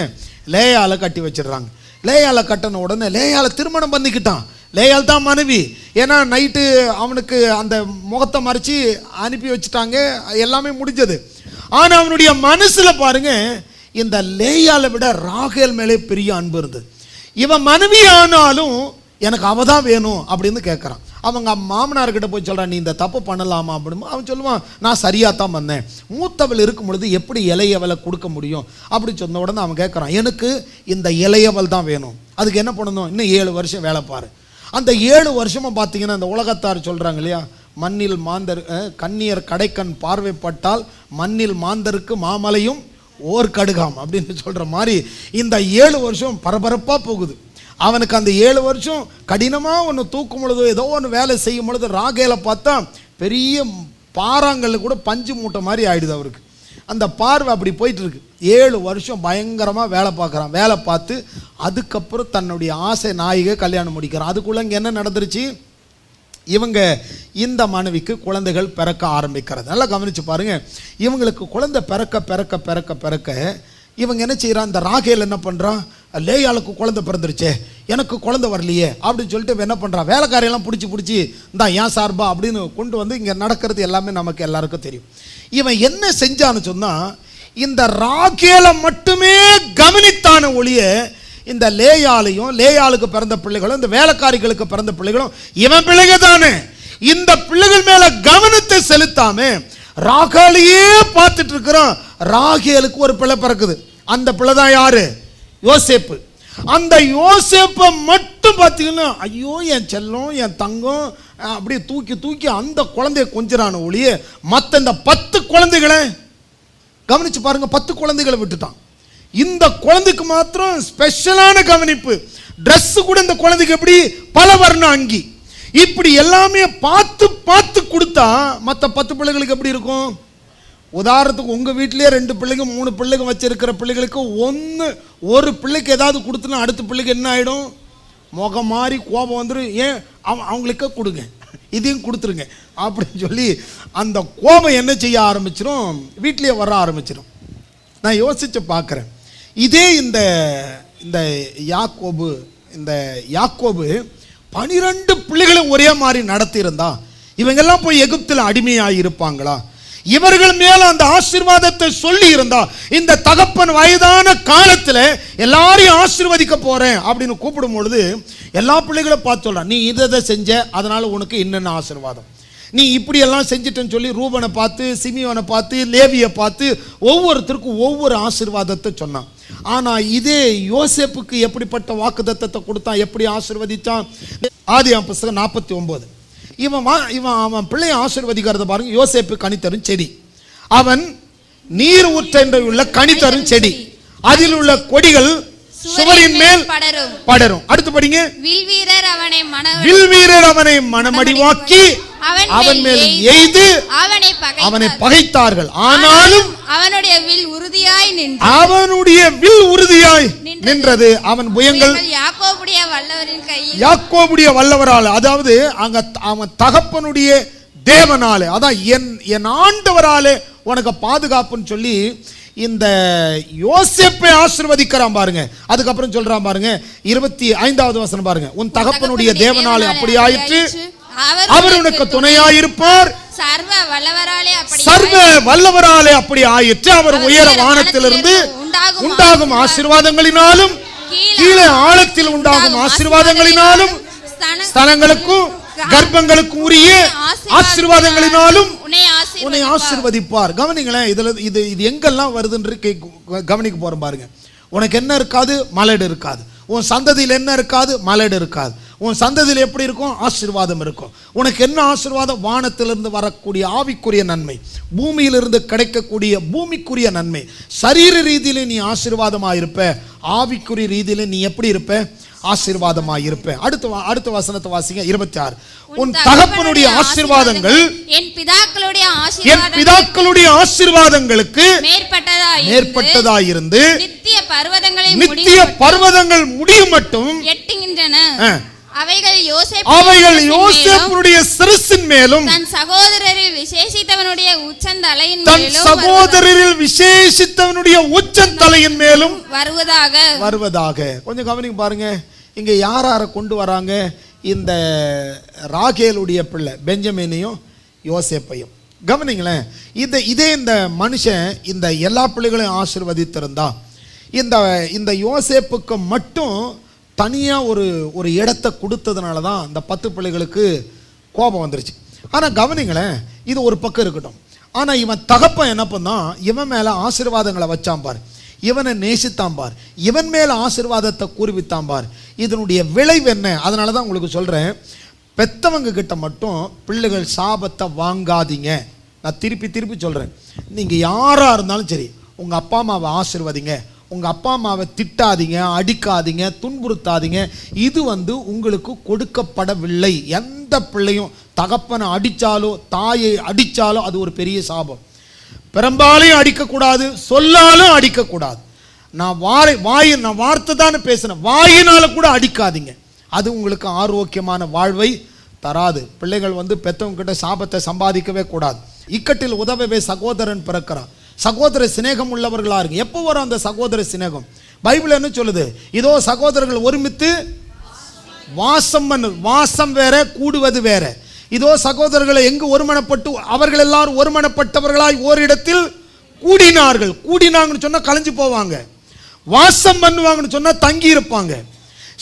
லேயாலை கட்டி வச்சிடுறாங்க. லேயாலை கட்டின உடனே லேயாலை திருமணம் பண்ணிக்கிட்டான். லேயால் தான் மனைவி. ஏன்னா நைட்டு அவனுக்கு அந்த முகத்தை மறைச்சி அனுப்பி வச்சுட்டாங்க, எல்லாமே முடிஞ்சது. ஆனால் அவனுடைய மனசில் பாருங்க, இந்த லேயாளை விட ராகேல் மேலே பெரிய அன்பு இருந்தது. இவன் மனைவி ஆனாலும் எனக்கு அவ தான் வேணும் அப்படின்னு கேட்குறான். அவங்க மாமனார்கிட்ட போய் சொல்கிறான், நீ இந்த தப்பு பண்ணலாமா அப்படின்னு. அவன் சொல்லுவான், நான் சரியாக தான் வந்தேன். மூத்தவள் இருக்கும் பொழுது எப்படி இளையவளை கொடுக்க முடியும் அப்படி சொன்ன உடனே அவன் கேட்குறான், எனக்கு இந்த இளையவள் தான் வேணும். அதுக்கு என்ன பண்ணணும், இன்னும் 7 வருஷம் வேலை பாரு. அந்த 7 வருஷமாக பார்த்தீங்கன்னா இந்த உலகத்தார் சொல்கிறாங்க இல்லையா, மண்ணில் மாந்தர் கண்ணியர் கடைக்கண் பார்வைப்பட்டால் மண்ணில் மாந்தருக்கு மாமலையும் ஓர் கடுகாம் அப்படின்னு சொல்கிற மாதிரி இந்த 7 வருஷம் பரபரப்பாக போகுது. அவனுக்கு அந்த 7 வருஷம் கடினமாக ஒன்று தூக்கும் பொழுதோ ஏதோ ஒன்று வேலை செய்யும் பொழுது ராகேலை பார்த்தா பெரிய பாறாங்கல்ல கூட பஞ்சு மூட்டை மாதிரி ஆயிடுது அவருக்கு. அந்த பார்வை அப்படி போயிட்டு இருக்கு. 7 வருஷம் பயங்கரமாக வேலை பார்க்குறான். வேலை பார்த்து அதுக்கப்புறம் தன்னுடைய ஆசை நாயிகை கல்யாணம் முடிக்கிறான். அதுக்குள்ளே இங்கே என்ன நடந்துருச்சு, இவங்க இந்த மனைவிக்கு குழந்தைகள் பிறக்க ஆரம்பிக்கிறது. நல்லா கவனித்து பாருங்கள். இவங்களுக்கு குழந்தை பிறக்க பிறக்க பிறக்க பிறக்க இவங்க என்ன செய்கிறான், இந்த ராகேல் என்ன பண்ணுறான், லேயாளுக்கு குழந்தை பிறந்துருச்சே எனக்கு குழந்தை வரலையே அப்படின்னு சொல்லிட்டு என்ன பண்ணுறான், வேலைக்காரையெல்லாம் பிடிச்சி இந்தா ஏன் சார்பா அப்படின்னு கொண்டு வந்து இங்கே நடக்கிறது எல்லாமே நமக்கு எல்லாருக்கும் தெரியும். இவன் என்ன செஞ்சான்னு சொன்னால், இந்த ராகேலை மட்டுமே கவனித்தான ஒழிய இந்த லேயாளையும் லேயாளுக்கு பிறந்த பிள்ளைகளும் இந்த வேலைக்காரிகளுக்கு பிறந்த பிள்ளைகளும் இவன் பிள்ளைங்க தானே, இந்த பிள்ளைகள் மேல கவனத்தை செலுத்தாம ராகேலையே பார்த்துட்டு இருக்கிறான். ராகேலுக்கு ஒரு பிள்ளை பிறக்குது. அந்த பிள்ளை தான் யாரு, யோசேப்பு. அந்த யோசேப்பை மட்டும் பார்த்தீங்கன்னா ஐயோ என் செல்லம் என் தங்கம் அப்படியே தூக்கி தூக்கி அந்த குழந்தைய கொஞ்சிறான ஒழிய மற்ற இந்த 10 குழந்தைகளை கவனிச்சு பாருங்க, 10 குழந்தைகளை விட்டுட்டான். இந்த குழந்தைக்கு மாத்திரம் ஸ்பெஷலான கவனிப்பு. ட்ரெஸ் கூட இந்த குழந்தைக்கு எப்படி பல வர்ண அங்கி, இப்படி எல்லாமே பார்த்து பார்த்து கொடுத்தா மற்ற 10 பிள்ளைகளுக்கு எப்படி இருக்கும். உதாரணத்துக்கு உங்கள் வீட்டிலேயே 2 பிள்ளைங்க 3 பிள்ளைங்க வச்சிருக்கிற பிள்ளைகளுக்கு ஒரு பிள்ளைக்கு ஏதாவது கொடுத்துனா அடுத்த பிள்ளைக்கு என்ன ஆகிடும், முகம் மாறி கோபம் வந்துடும். ஏன் அவங்களுக்கே கொடுங்க, இதையும் கொடுத்துருங்க அப்படின்னு சொல்லி அந்த கோபம் என்ன செய்ய ஆரம்பிச்சிடும், வீட்டிலேயே வர ஆரம்பிச்சிடும். நான் யோசித்து பார்க்குறேன். இதே இந்த யாக்கோபு 12 பிள்ளைகளும் ஒரே மாதிரி நடத்தியிருந்தா இவங்கெல்லாம் போய் எகிப்தில் அடிமையாக இருப்பாங்களா? இவர்கள் மேல அந்த ஆசீர்வாதத்தை சொல்லி இருந்தா இந்த தகப்பன் வயதான காலத்தில் எல்லாரையும் ஆசீர்வதிக்க போறேன் அப்படின்னு கூப்பிடும் பொழுது எல்லா பிள்ளைகளும் பார்த்து சொல்றான், நீ இதை செஞ்ச அதனால உனக்கு என்னென்ன ஆசீர்வாதம், நீ இப்படி எல்லாம் செஞ்சிட்டேன்னு சொல்லி ரூபனை பார்த்து சிமியோனை பார்த்து லேவியை பார்த்து ஒவ்வொருத்தருக்கும் ஒவ்வொரு ஆசீர்வாதத்தை சொன்னான். ஆனால் இதே யோசேப்புக்கு எப்படிப்பட்ட வாக்குத்தத்தத்தை கொடுத்தான், எப்படி ஆசீர்வதித்தான்? ஆதியாகமம் புத்தகம் 49 அவன் பிள்ளையை ஆசீர்வதிக்கிறத பாருங்க. யோசேப்பு கனித்தரும் செடி, அவன் நீர் ஊற்ற கனித்தரும் செடி, அதில் உள்ள கொடிகள் சுவரின் மேல் படரும். அடுத்து படிங்க. வில்வீரர் அவனை மனமடிவாக்கி அவன் மேல் எய்து அவனை பகைத்தார்கள். ஆனாலும் அவனுடைய வில் உறுதியாய் நின்றது. அவன் புயங்கள் யாக்கோபுடைய வல்லவரால், அதாவது அங்க அவன் தகப்பனுடைய தேவனாலே, அதான் என் ஆண்டவராலே உனக்கு பாதுகாப்புன்னு சொல்லி இந்த யோசேப்பை ஆசீர்வதிக்கிறான் பாருங்க. அதுக்கப்புறம் சொல்றான் பாருங்க 25வது வசனம் பாருங்க. உன் தகப்பனுடைய தேவனாலே அப்படி ஆயிற்று, அவர் உனக்கு துணையாயிருப்பார், சர்வ வல்லவராலே அப்படி ஆயிற்று. அவர் உயர வானத்திலிருந்து உண்டாகும் ஆசீர்வாதங்களினாலும் கீழே ஆழத்தில் உண்டாகும் ஆசீர்வாதங்களினாலும் ஸ்தலங்களுக்கும் கர்ப்பங்களுக்கும் உரிய ஆசீர்வாதங்களினாலும் உன்னை ஆசீர்வதிப்பார். கவனிங்களேன், இது எங்கெல்லாம் வருதுன்னு கவனிக்க போறோம் பாருங்க. உனக்கு என்ன இருக்காது, மலடு இருக்காது. உன் சந்ததியில் என்ன இருக்காது, மலடு இருக்காது. உன் சந்ததியில் எப்படி இருக்கும், ஆசீர்வாதம் இருக்கும். உனக்கு என்ன ஆசீர்வாதம், வானத்திலிருந்து வரக்கூடிய ஆவிக்குரிய நன்மை, பூமியிலிருந்து கிடைக்கக்கூடிய பூமிக்குரிய நன்மை. சரீர ரீதியில நீ ஆசீர்வாதமாக இருப்ப, ஆவிக்குரிய ரீதியில நீ எப்படி இருப்ப, ஆசீர்வாதமாக இருப்ப. அடுத்த வசனத்தை வாசிங்க 26. உன் தகப்பனுடைய ஆசீர்வாதங்கள் என் பிதாக்களுடைய ஆசீர்வாதங்களுக்கு மேற்பட்டதாயிருந்து நித்திய பர்வதங்கள் முடியும் மட்டும் எட்டுகின்றன. அவைகள் யோசேப்புடைய சிரசின் மேலும் தன் சகோதரரில் விசேஷித்தவனுடைய உச்சந்தலையின் மேலும் வருவதாக. கொஞ்சம் கவனிங்க பாருங்க. இங்க யார கொண்டு வராங்க, இந்த ராகேலுடைய பிள்ளை பெஞ்சமினையும் யோசேப்பையும். கவனிங்களேன், இதே இந்த மனுஷன் இந்த எல்லா பிள்ளைகளையும் ஆசீர்வதித்திருந்தா இந்த இந்த யோசேப்புக்கு மட்டும் தனியாக ஒரு இடத்தை கொடுத்ததுனால தான் இந்த 10 பிள்ளைகளுக்கு கோபம் வந்துருச்சு. ஆனால் கவனிங்களேன், இது ஒரு பக்கம் இருக்கட்டும். ஆனால் இவன் தகப்பன் என்ன பண்ணான், இவன் மேலே ஆசீர்வாதங்களை வச்சான் பார், இவனை நேசித்தான் பார், இவன் மேலே ஆசீர்வாதத்தை கூறுவித்தான் பார். இதனுடைய விளைவு என்ன? அதனால தான் உங்களுக்கு சொல்கிறேன், பெத்தவங்க கிட்ட மட்டும் பிள்ளைகள் சாபத்தை வாங்காதீங்க. நான் திருப்பி சொல்கிறேன், நீங்கள் யாராக இருந்தாலும் சரி உங்கள் அப்பா அம்மாவை ஆசீர்வதிங்க, உங்கள் அப்பா அம்மாவை திட்டாதீங்க, அடிக்காதீங்க, துன்புறுத்தாதீங்க. இது உங்களுக்கு கொடுக்கப்படவில்லை. எந்த பிள்ளையும் தகப்பனை அடித்தாலோ தாயை அடித்தாலோ அது ஒரு பெரிய சாபம். பெரும்பாலையும் அடிக்கக்கூடாது, சொல்லாலும் அடிக்கக்கூடாது. நான் வார்த்தை தானே பேசினேன், வாயினால கூட அடிக்காதீங்க. அது உங்களுக்கு ஆரோக்கியமான வாழ்வை தராது. பிள்ளைகள் பெத்தவங்க கிட்ட சாபத்தை சம்பாதிக்கவே கூடாது. இக்கட்டில் உதவவே சகோதரன் பிறக்கிறான். சகோதர சிநேகம் உள்ளவர்களா இருக்கு. எப்போ வரும் அந்த சகோதர சிநேகம்? பைபிள் என்ன சொல்லுது? இதோ சகோதரர்கள் ஒருமித்து வாசம் பண்ணு. வாசம் வேற, கூடுவது வேற. இதோ சகோதரர்களை எங்கு ஒருமனப்பட்டு அவர்கள் எல்லாரும் ஒருமனப்பட்டவர்களாய் ஓரிடத்தில் கூடினார்கள். கூடினாங்கன்னு சொன்னா கலைஞ்சு போவாங்க. வாசம் பண்ணுவாங்கன்னு சொன்னா தங்கி இருப்பாங்க.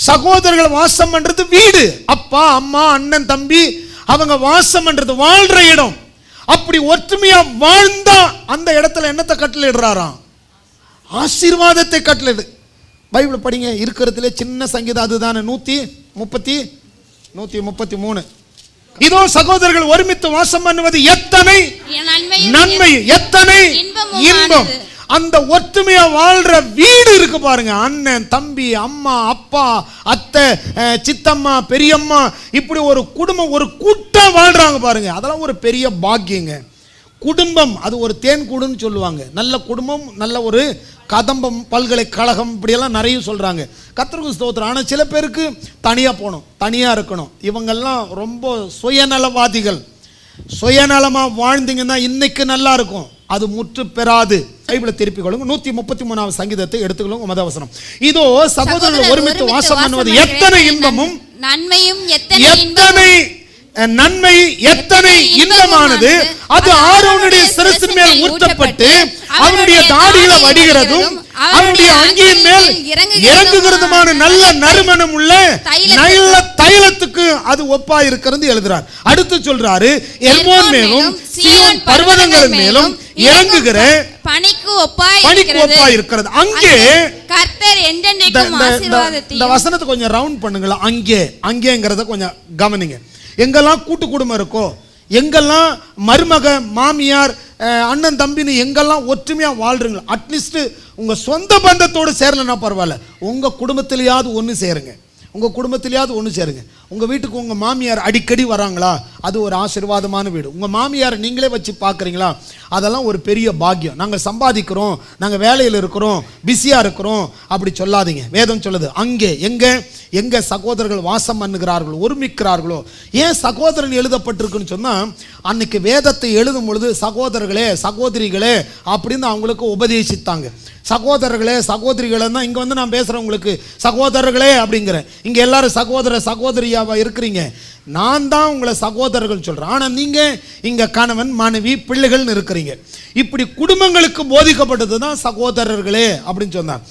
சகோதரர்கள் வாசம் பண்றது வீடு. அப்பா அம்மா அண்ணன் தம்பி அவங்க வாசம் பண்றது வாழ்ற இடம். அப்படி ஒற்றுமையா வாழ்ந்தா அந்த இடத்துல என்னத்தை கட்டளையிடுறாராம்? ஆசீர்வாதத்தை கட்டளையிடு. பைபிள் படிங்க, இருக்கிறதுல சின்ன சங்கீதம் அதுதானே, 133. இதோ சகோதரர்கள் ஒருமித்து வாசம் பண்ணுவது எத்தனை நன்மை, எத்தனை இன்பம். அந்த ஒற்றுமையா வாழ்ற வீடு இருக்கு பாருங்க. அண்ணன் தம்பி அம்மா அப்பா அத்தை சித்தம்மா பெரியம்மா இப்படி ஒரு குடும்பம், ஒரு கூட்டம் வாழ்றாங்க பாருங்க. அதெல்லாம் ஒரு பெரிய பாக்கியங்க. குடும்பம் அது ஒரு தேன் கூடுன்னு சொல்லுவாங்க. நல்ல குடும்பம், நல்ல ஒரு கதம்பம், பல்கலைக்கழகம், இப்படியெல்லாம் நிறைய சொல்கிறாங்க. கர்த்தருக்கு ஸ்தோத்திரம். ஆனால் சில பேருக்கு தனியாக போகணும், தனியாக இருக்கணும். இவங்கெல்லாம் ரொம்ப சுயநலவாதிகள். சுயநலமாக வாழ்ந்தீங்கன்னா இன்னைக்கு நல்லா இருக்கும், அது முற்று பெறாது. பைபிளை திருப்பிக் கொள்ளுங்க. 133 சங்கீதத்தை எடுத்துக்கொள்ளுங்க. முதவசனம், இதோ சகோதரர்கள் ஒருமித்து வாசம் பண்ணுவது எத்தனை இன்பமும் நன்மையும், எத்தனை நன்மை எத்தனை இன்பமானது. அது ஆரோனுடைய சிரசின் மேல் ஊற்றப்பட்டு அவனுடைய தாடியில வடிகிறதும் அவனுடைய அங்கியின் மேல் இறங்குகிறதுமான நல்ல நறுமணம் உள்ள நல்ல தைலத்துக்கு அது ஒப்பா இருக்கிறது எழுதுறார். அடுத்து சொல்றாரு, எர்மோன் மேலும் சீயோன் பர்வதங்கள் மேலும் இறங்குகிற பனிக்கு ஒப்பா இருக்கிறது. அங்கே கர்த்தர் என்றென்றைக்கும் ஆசீர்வாதத்தை. இந்த வசனத்தை கொஞ்சம் ரவுண்ட் பண்ணுங்களா. அங்கேங்கிறத கொஞ்சம் கவனிங்க. எங்கெல்லாம் கூட்டு குடும்பம் இருக்கோ, எங்கெல்லாம் மருமக மாமியார் அண்ணன் தம்பின்னு எங்கெல்லாம் ஒற்றுமையாக வாழ்றீங்களோ, அட்லீஸ்ட் உங்கள் சொந்த பந்தத்தோடு சேரலைன்னா பரவாயில்ல, உங்கள் குடும்பத்திலேயாவது ஒன்று சேருங்க. உங்கள் குடும்பத்திலேயாவது ஒன்று சேருங்க. உங்கள் வீட்டுக்கு உங்கள் மாமியார் அடிக்கடி வராங்களா, அது ஒரு ஆசீர்வாதமான வீடு. உங்கள் மாமியார் நீங்களே வச்சு பார்க்குறீங்களா, அதெல்லாம் ஒரு பெரிய பாக்கியம். நாங்கள் சம்பாதிக்கிறோம், நாங்கள் வேலையில் இருக்கிறோம், பிஸியாக இருக்கிறோம் அப்படி சொல்லாதீங்க. வேதம் சொல்லுது, அங்கே எங்கே சகோதரர்கள் வாசம் பண்ணுகிறார்களோ, ஒருமிக்கிறார்களோ. ஏன் சகோதரன் எழுதப்பட்டிருக்குன்னு சொன்னால், அன்னைக்கு வேதத்தை எழுதும் பொழுது சகோதரர்களே சகோதரிகளே அப்படின்னு அவங்களுக்கு உபதேசித்தாங்க. சகோதரர்களே சகோதரிகளே தான் இங்கே நான் பேசுகிறேன் உங்களுக்கு சகோதரர்களே அப்படிங்கிறேன். இங்கே எல்லாரும் சகோதர சகோதரியாவா இருக்கிறீங்க. நான் தான் உங்களை சகோதரர்கள் சொல்கிறேன். ஆனால் நீங்கள் இங்கே கணவன் மனைவி பிள்ளைகள்னு இருக்கிறீங்க. இப்படி குடும்பங்களுக்கு போதிக்கப்பட்டது தான் சகோதரர்களே அப்படின்னு சொன்னார்.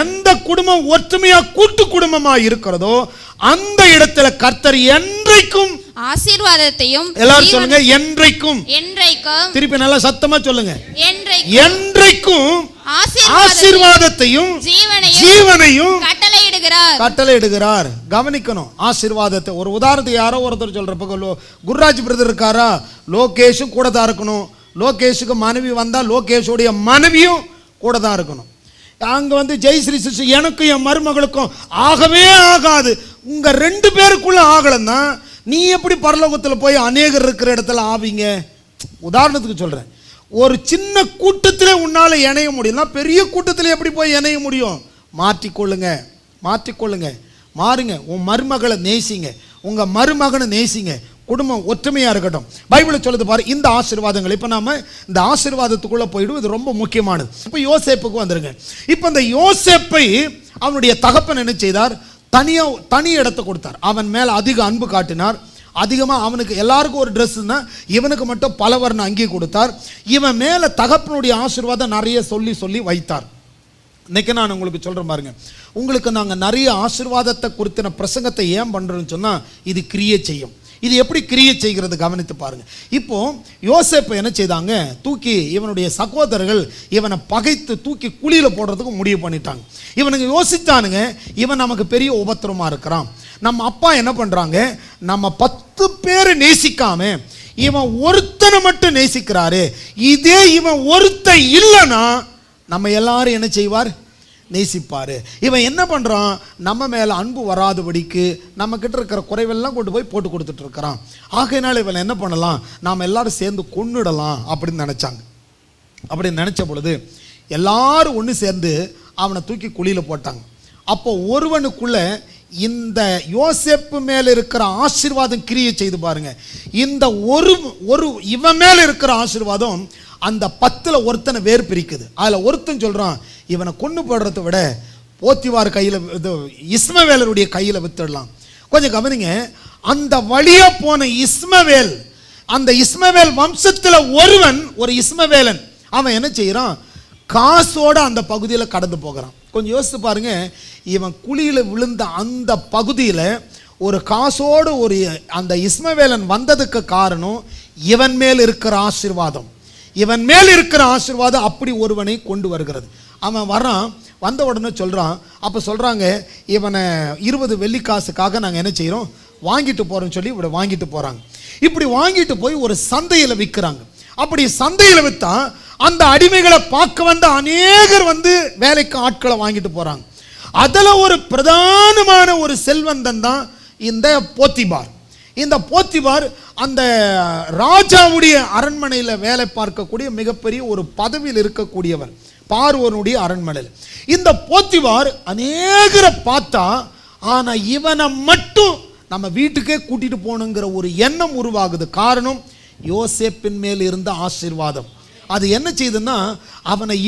எந்த குடும்பம் ஒற்றுமையாக கூட்டு குடும்பமாக இருக்கிறதோ அந்த இடத்துல கர்த்தர் என்றைக்கும் ஆசீர்வாதத்தையும், எல்லாரும் சொல்லுங்க என்றைக்கும், திருப்பி நல்லா சத்தமா சொல்லுங்க, என்றைக்கும் ஆசீர்வாதத்தையும் ஜீவனையும் கட்டளையிடுகிறார். கவனிக்கணும் ஆசீர்வாதத்தை. ஒரு உதாரணத்துக்கு யாரோ ஒருத்தர் சொல்றப்ப, குருராஜ் பிரதர் இருக்காரா, லோகேஷும் கூட தான் இருக்கணும். லோகேஷுக்கு மனைவி வந்தா லோகேஷுடைய மனைவியும் கூட தான் இருக்கணும். அங்க ஜெயஸ்ரீ சிஸ்டர் எனக்கும் என் மருமகளுக்கும் ஆகவே ஆகாது. உங்க 2 பேருக்குள்ள ஆகலன்னா நீ எப்படி பரலோகத்தில் போய் அநேகர் இருக்கிற இடத்துல ஆவீங்க? உதாரணத்துக்கு சொல்றேன், ஒரு சின்ன கூட்டத்தில் உன்னால இணைய முடியும்னா பெரிய கூட்டத்தில் எப்படி போய் இணைய முடியும்? மாற்றிக்கொள்ளுங்க, மாறுங்க. உன் மருமகளை நேசிங்க, உங்க மருமகனை நேசிங்க. குடும்பம் ஒற்றுமையா இருக்கட்டும். பைபிள் சொல்லுது பாரு இந்த ஆசீர்வாதங்கள். இப்போ நாம இந்த ஆசீர்வாதத்துக்குள்ள போயிடும், இது ரொம்ப முக்கியமானது. இப்போ யோசேப்புக்கு வந்துருங்க. இப்போ இந்த யோசேப்பை அவனுடைய தகப்பன் என்ன செய்தார்? தனி இடத்தை கொடுத்தார். அவன் மேல அதிக அன்பு காட்டினார். அதிகமாக அவனுக்கு எல்லாருக்கும் ஒரு ட்ரெஸ்ஸுன்னா இவனுக்கு மட்டும் பலவர்ண அங்கி கொடுத்தார். இவன் மேலே தகப்பனுடைய ஆசீர்வாதம் நிறைய சொல்லி வைத்தார். இன்னைக்கு நான் உங்களுக்கு சொல்றேன் பாருங்க, உங்களுக்கு நாங்கள் நிறைய ஆசீர்வாதத்தை குறித்தின பிரசங்கத்தை ஏன் பண்றோம்னு சொன்னா இது கிரியை செய்யும். இது எப்படி கிரியை செய்கிறது கவனித்து பாருங்க. இப்போ யோசேப்பு என்ன செய்தாங்க, தூக்கி இவனுடைய சகோதரர்கள் இவனை பகைத்து தூக்கி குழியில போடுறதுக்கு முடிவு பண்ணிட்டாங்க. இவனுக்கு யோசித்தானுங்க, இவன் நமக்கு பெரிய உபத்திரமா இருக்கிறான். நம்ம அப்பா என்ன பண்றாங்க, நம்ம 10 பேரை நேசிக்காம இவன் ஒருத்தனை மட்டும் நேசிக்கிறாரு. இதே இவன் ஒருத்த இல்லைன்னா நம்ம எல்லாரும் என்ன செய்வார், நேசிப்பார். இவன் என்ன பண்ணுறான், நம்ம மேலே அன்பு வராதபடிக்கு நம்ம கிட்ட இருக்கிற குறைவெல்லாம் கொண்டு போய் போட்டு கொடுத்துட்டு இருக்கிறான். ஆகையினால இவன் என்ன பண்ணலாம், நாம் எல்லாரும் சேர்ந்து கொன்னுடலாம் அப்படின்னு நினச்சாங்க. அப்படி நினச்ச பொழுது எல்லாரும் ஒன்று சேர்ந்து அவனை தூக்கி குழியில் போட்டாங்க. அப்போ ஒருவனுக்குள்ள இந்த யோசேப்பு மேலே இருக்கிற ஆசீர்வாதம் கிரியை செய்து பாருங்க. இந்த ஒரு இவன் மேலே இருக்கிற ஆசீர்வாதம் அந்த 10ல் ஒருத்தனை வேறு பிரிக்குது. அதில் ஒருத்தன் சொல்கிறான், இவனை கொண்டு போடுறத விட போத்திவார் கையில் இஸ்மவேலருடைய கையில் வித்துடலாம். கொஞ்சம் கவனிங்க, அந்த வழியா போன இஸ்மவேல், அந்த இஸ்மவேல் வம்சத்தில் ஒருவன், ஒரு இஸ்மவேலன், அவன் என்ன செய்கிறான், காசோட அந்த பகுதியில் கடந்து போகிறான். கொஞ்சம் யோசித்து பாருங்க, இவன் குழியில் விழுந்த அந்த பகுதியில் ஒரு காசோடு ஒரு அந்த இஸ்மவேலன் வந்ததுக்கு காரணம் இவன் மேல் இருக்கிற ஆசீர்வாதம். இவன் மேல் இருக்கிற ஆசீர்வாதம் அப்படி ஒருவனை கொண்டு வருகிறது. அவன் வரான், வந்த உடனே சொல்கிறான். அப்போ சொல்கிறாங்க, இவனை 20 வெள்ளிக்காசுக்காக நாங்கள் என்ன செய்கிறோம், வாங்கிட்டு போகிறோன்னு சொல்லி இவனை வாங்கிட்டு போகிறாங்க. இப்படி வாங்கிட்டு போய் ஒரு சந்தையில் விற்கிறாங்க. அப்படி சந்தையில் விற்றா அந்த அடிமைகளை பார்க்க வந்த அநேகர் வேலைக்கு ஆட்களை வாங்கிட்டு போகிறாங்க. அதில் ஒரு பிரதானமான ஒரு செல்வந்தன் தான் இந்த போத்திபார். இந்த போத்திபார் அந்த ராஜாவுடைய அரண்மனையில் வேலை பார்க்கக்கூடிய மிகப்பெரிய ஒரு பதவியில் இருக்கக்கூடியவர், பார்வோனுடைய அரண்மனையில். இந்த போத்திபார் அநேகரை பார்த்தா, ஆனால் இவனை மட்டும் நம்ம வீட்டுக்கே கூட்டிட்டு போகணுங்கிற ஒரு எண்ணம் உருவாகுது. காரணம் யோசேப்பின் மேல் இருந்த ஆசீர்வாதம். அது என்ன செய்யுதுன்னா,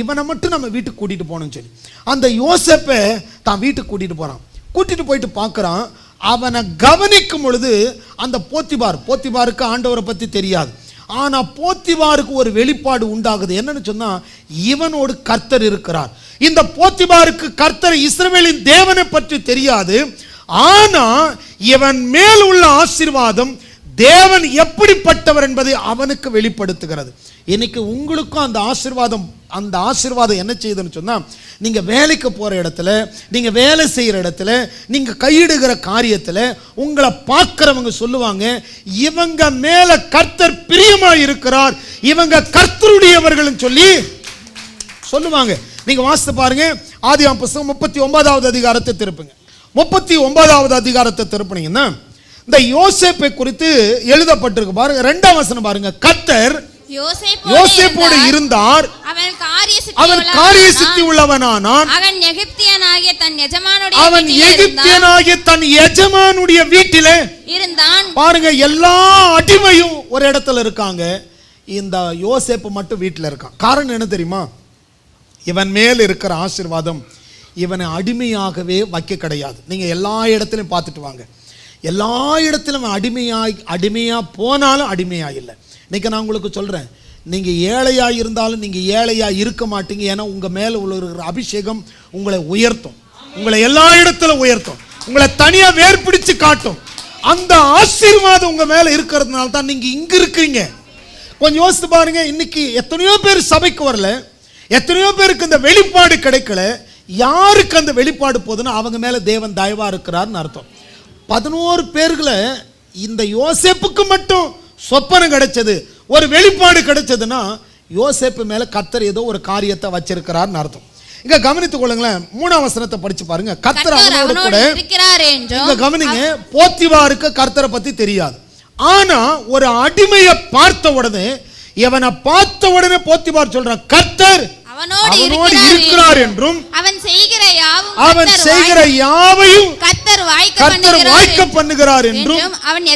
இவனை மட்டும் நம்ம வீட்டுக்கு கூட்டிட்டு போகணும்னு சொல்லி அந்த யோசேப்பை தான் வீட்டுக்கு கூட்டிட்டு போகிறான். கூட்டிட்டு போயிட்டு பார்க்குறான். அவனை கவனிக்கும் பொழுது அந்த போத்திபாருக்கு ஆண்டவரை பற்றி தெரியாது. ஆனால் போத்திபாருக்கு ஒரு வெளிப்பாடு உண்டாகுது. என்னன்னு சொன்னால், இவனோடு கர்த்தர் இருக்கிறார். இந்த போத்திபாருக்கு கர்த்தர் இஸ்ரவேலின் தேவனை பற்றி தெரியாது. ஆனால் இவன் மேல் உள்ள ஆசீர்வாதம் தேவன் எப்படிப்பட்டவர் என்பதை அவனுக்கு வெளிப்படுத்துகிறது. இன்னைக்கு உங்களுக்கும் அந்த ஆசீர்வாதம் என்ன செய்யுதுன்னு சொன்னால், நீங்கள் வேலைக்கு போகிற இடத்துல, நீங்கள் வேலை செய்கிற இடத்துல, நீங்கள் கையிடுகிற காரியத்தில் உங்களை பார்க்குறவங்க சொல்லுவாங்க, இவங்க மேலே கர்த்தர் பிரியமாக இருக்கிறார், இவங்க கர்த்தருடையவர்கள் சொல்லி சொல்லுவாங்க. நீங்கள் வாசித்து பாருங்க, ஆதியாகமம் புத்தகம் 39வது அதிகாரத்தை திருப்புங்க. 39வது அதிகாரத்தை திருப்பினீங்கன்னா இந்த யோசேப்பை குறித்து எழுதப்பட்டிருக்கு பாருங்க. 2ஆம் வசனம் பாருங்க. கர்த்தர் யோசேப்போடு இருந்தார், அவன் காரிய சித்தி உள்ளவனானான்,
அவன் எகிப்தியனாகிய
தன் எஜமானுடைய வீட்டிலே இருந்தான். பாருங்க, எல்லா அடிமையும் ஒரு இடத்துல இருக்காங்க, இந்த யோசேப்பு மட்டும் வீட்டில் இருக்கான். காரணம் என்ன தெரியுமா, இவன் மேல் இருக்கிற ஆசீர்வாதம் இவனை அடிமையாகவே வைக்க கிடையாது. நீங்க எல்லா இடத்திலும் பார்த்துட்டு வாங்க, எல்லா இடத்திலும் அடிமையா போனாலும் அடிமையா இல்லை. இன்னைக்கு நான் உங்களுக்கு சொல்றேன், நீங்க ஏழையா இருந்தாலும் நீங்க ஏழையா இருக்க மாட்டீங்க. ஏன்னா உங்க மேல உள்ள அபிஷேகம் உங்களை உயர்த்தும், உங்களை எல்லா இடத்துல உயர்த்தும், உங்களை தனியா வேர்பிடிச்சு காட்டும். அந்த ஆசீர்வாதம் உங்க மேல இருக்கிறதுனால தான் நீங்க இங்க இருக்கீங்க. கொஞ்சம் யோசித்து பாருங்க, இன்னைக்கு எத்தனையோ பேர் சபைக்கு வரல, எத்தனையோ பேருக்கு இந்த வெளிப்பாடு கிடைக்கல. யாருக்கு அந்த வெளிப்பாடு போகுதுன்னா அவங்க மேல தேவன் தயவா இருக்கிறார்னு அர்த்தம். 11 பேர்களை இந்த யோசேப்புக்கு மட்டும் சொப்பனம் கிடைச்சது, ஒரு வெளிப்பாடு கிடைச்சதுன்னா யோசேப்பு மேல கர்த்தர் ஏதோ ஒரு காரியத்தை வச்சிருக்கிறார்னு அர்த்தம். இங்க கவனித்துக் கொள்ளுங்களேன், 3ஆம் வசனத்தை படிச்சு பாருங்க. கர்த்தர் அவனோடு கூட இருக்கிறார் என்றும். இங்க கவனிங்க, போத்திபாருக்கு கர்த்தரை பத்தி தெரியாது. ஆனா ஒரு அடிமையை பார்த்த உடனே, இவனை பார்த்த உடனே போத்திபார் சொல்றான், கர்த்தர் அவனோடு இருக்கிறார் என்றும் அவன் செய்கிற யாவையும் கர்த்தர் வாய்க்க பண்ணுகிறார் என்றும் அவன்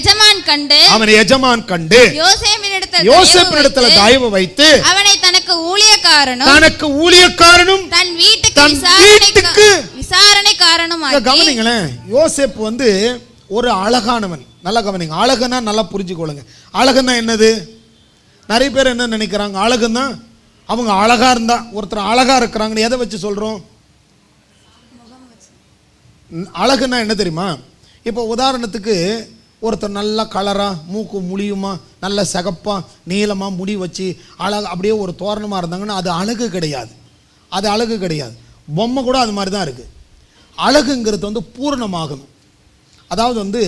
எஜமான் கண்டு யோசேப்பினிடத்தில் தயவு வைத்து அவனை தனக்கு ஊழியக்காரனும் தன் வீட்டுக்கு விசாரணைக்காரனும். கவனிங்களேன், யோசேப்பு ஒரு அழகானவன். நல்லா கவனிங்க, அழகுனா நல்லா புரிஞ்சுக்கொள்ளுங்க. அழகுன்னா என்னது? நிறைய பேர் என்ன நினைக்கிறாங்க, அழகுன்னா அவங்க அழகா இருந்தா, ஒருத்தர் அழகா இருக்கிறாங்கன்னு எதை வச்சு சொல்றோம்? அழகுன்னா என்ன தெரியுமா? இப்போ உதாரணத்துக்கு ஒருத்தர் நல்லா கலராக மூக்கு முழியுமா, நல்ல சிகப்பாக நீளமாக முடி வச்சு அழகு அப்படியே ஒரு தோரணமாக இருந்தாங்கன்னா அது அழகு கிடையாது. அது அழகு கிடையாது. பொம்மை கூட அது மாதிரி தான் இருக்குது. அழகுங்கிறது வந்து பூரணமாகணும். அதாவது வந்து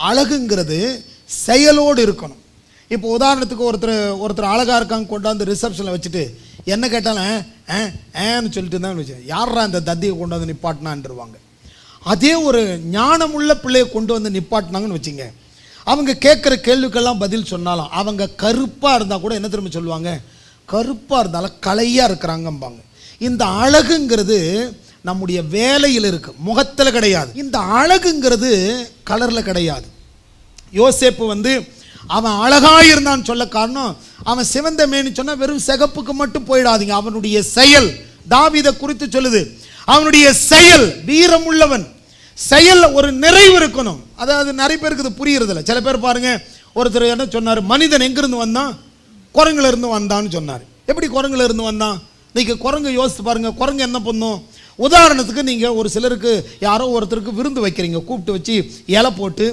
அழகுங்கிறது செயலோடு இருக்கணும். இப்போ உதாரணத்துக்கு ஒருத்தர் அழகாக இருக்காங்க, கொண்டாந்து ரிசப்ஷனில் வச்சுட்டு என்ன கேட்டாலும் ஏன்னு சொல்லிட்டு தான் வச்சு, யாரா இந்த தத்தியை கொண்டு வந்து நிப்பாட்டினான்ருவாங்க. அதே ஒரு ஞானமுள்ள பிள்ளையை கொண்டு வந்து நிப்பாட்டினாங்கன்னு வச்சுங்க, அவங்க கேட்குற கேள்விக்கெல்லாம் பதில் சொன்னாலும் அவங்க கருப்பாக இருந்தால் கூட என்ன திரும்ப சொல்லுவாங்க, கருப்பாக இருந்தாலும் கலையாக இருக்கிறாங்கம்பாங்க. இந்த அழகுங்கிறது நம்முடைய வேலையில் இருக்கு, முகத்தில் கிடையாது. இந்த அழகுங்கிறது கலரில் கிடையாது. யோசேப்பு வந்து அவன் அழகாக இருந்தான்னு சொல்ல காரணம், அவன் சிவந்த மேனி சொன்னால் வெறும் சிகப்புக்கு மட்டும் போயிடாதீங்க. அவனுடைய செயல் தாவீதை குறித்து சொல்லுது. அவனுடைய செயல் வீரம் உள்ளவன், செயல் ஒரு நிறைவு இருக்கணும். அதாவது நிறைய பேருக்கு இது புரியுறதில்ல. சில பேர் பாருங்க, ஒருத்தர் என்ன சொன்னார், மனிதன் எங்கிருந்து வந்தான், குரங்குல இருந்து வந்தான்னு சொன்னார். எப்படி குரங்குல இருந்து வந்தான்? நீங்கள் குரங்கு யோசித்து பாருங்க, குரங்கு என்ன பண்ணும்? உதாரணத்துக்கு நீங்கள் ஒரு சிலருக்கு யாரோ ஒருத்தருக்கு விருந்து வைக்கிறீங்க, கூப்பிட்டு வச்சு இலை போட்டு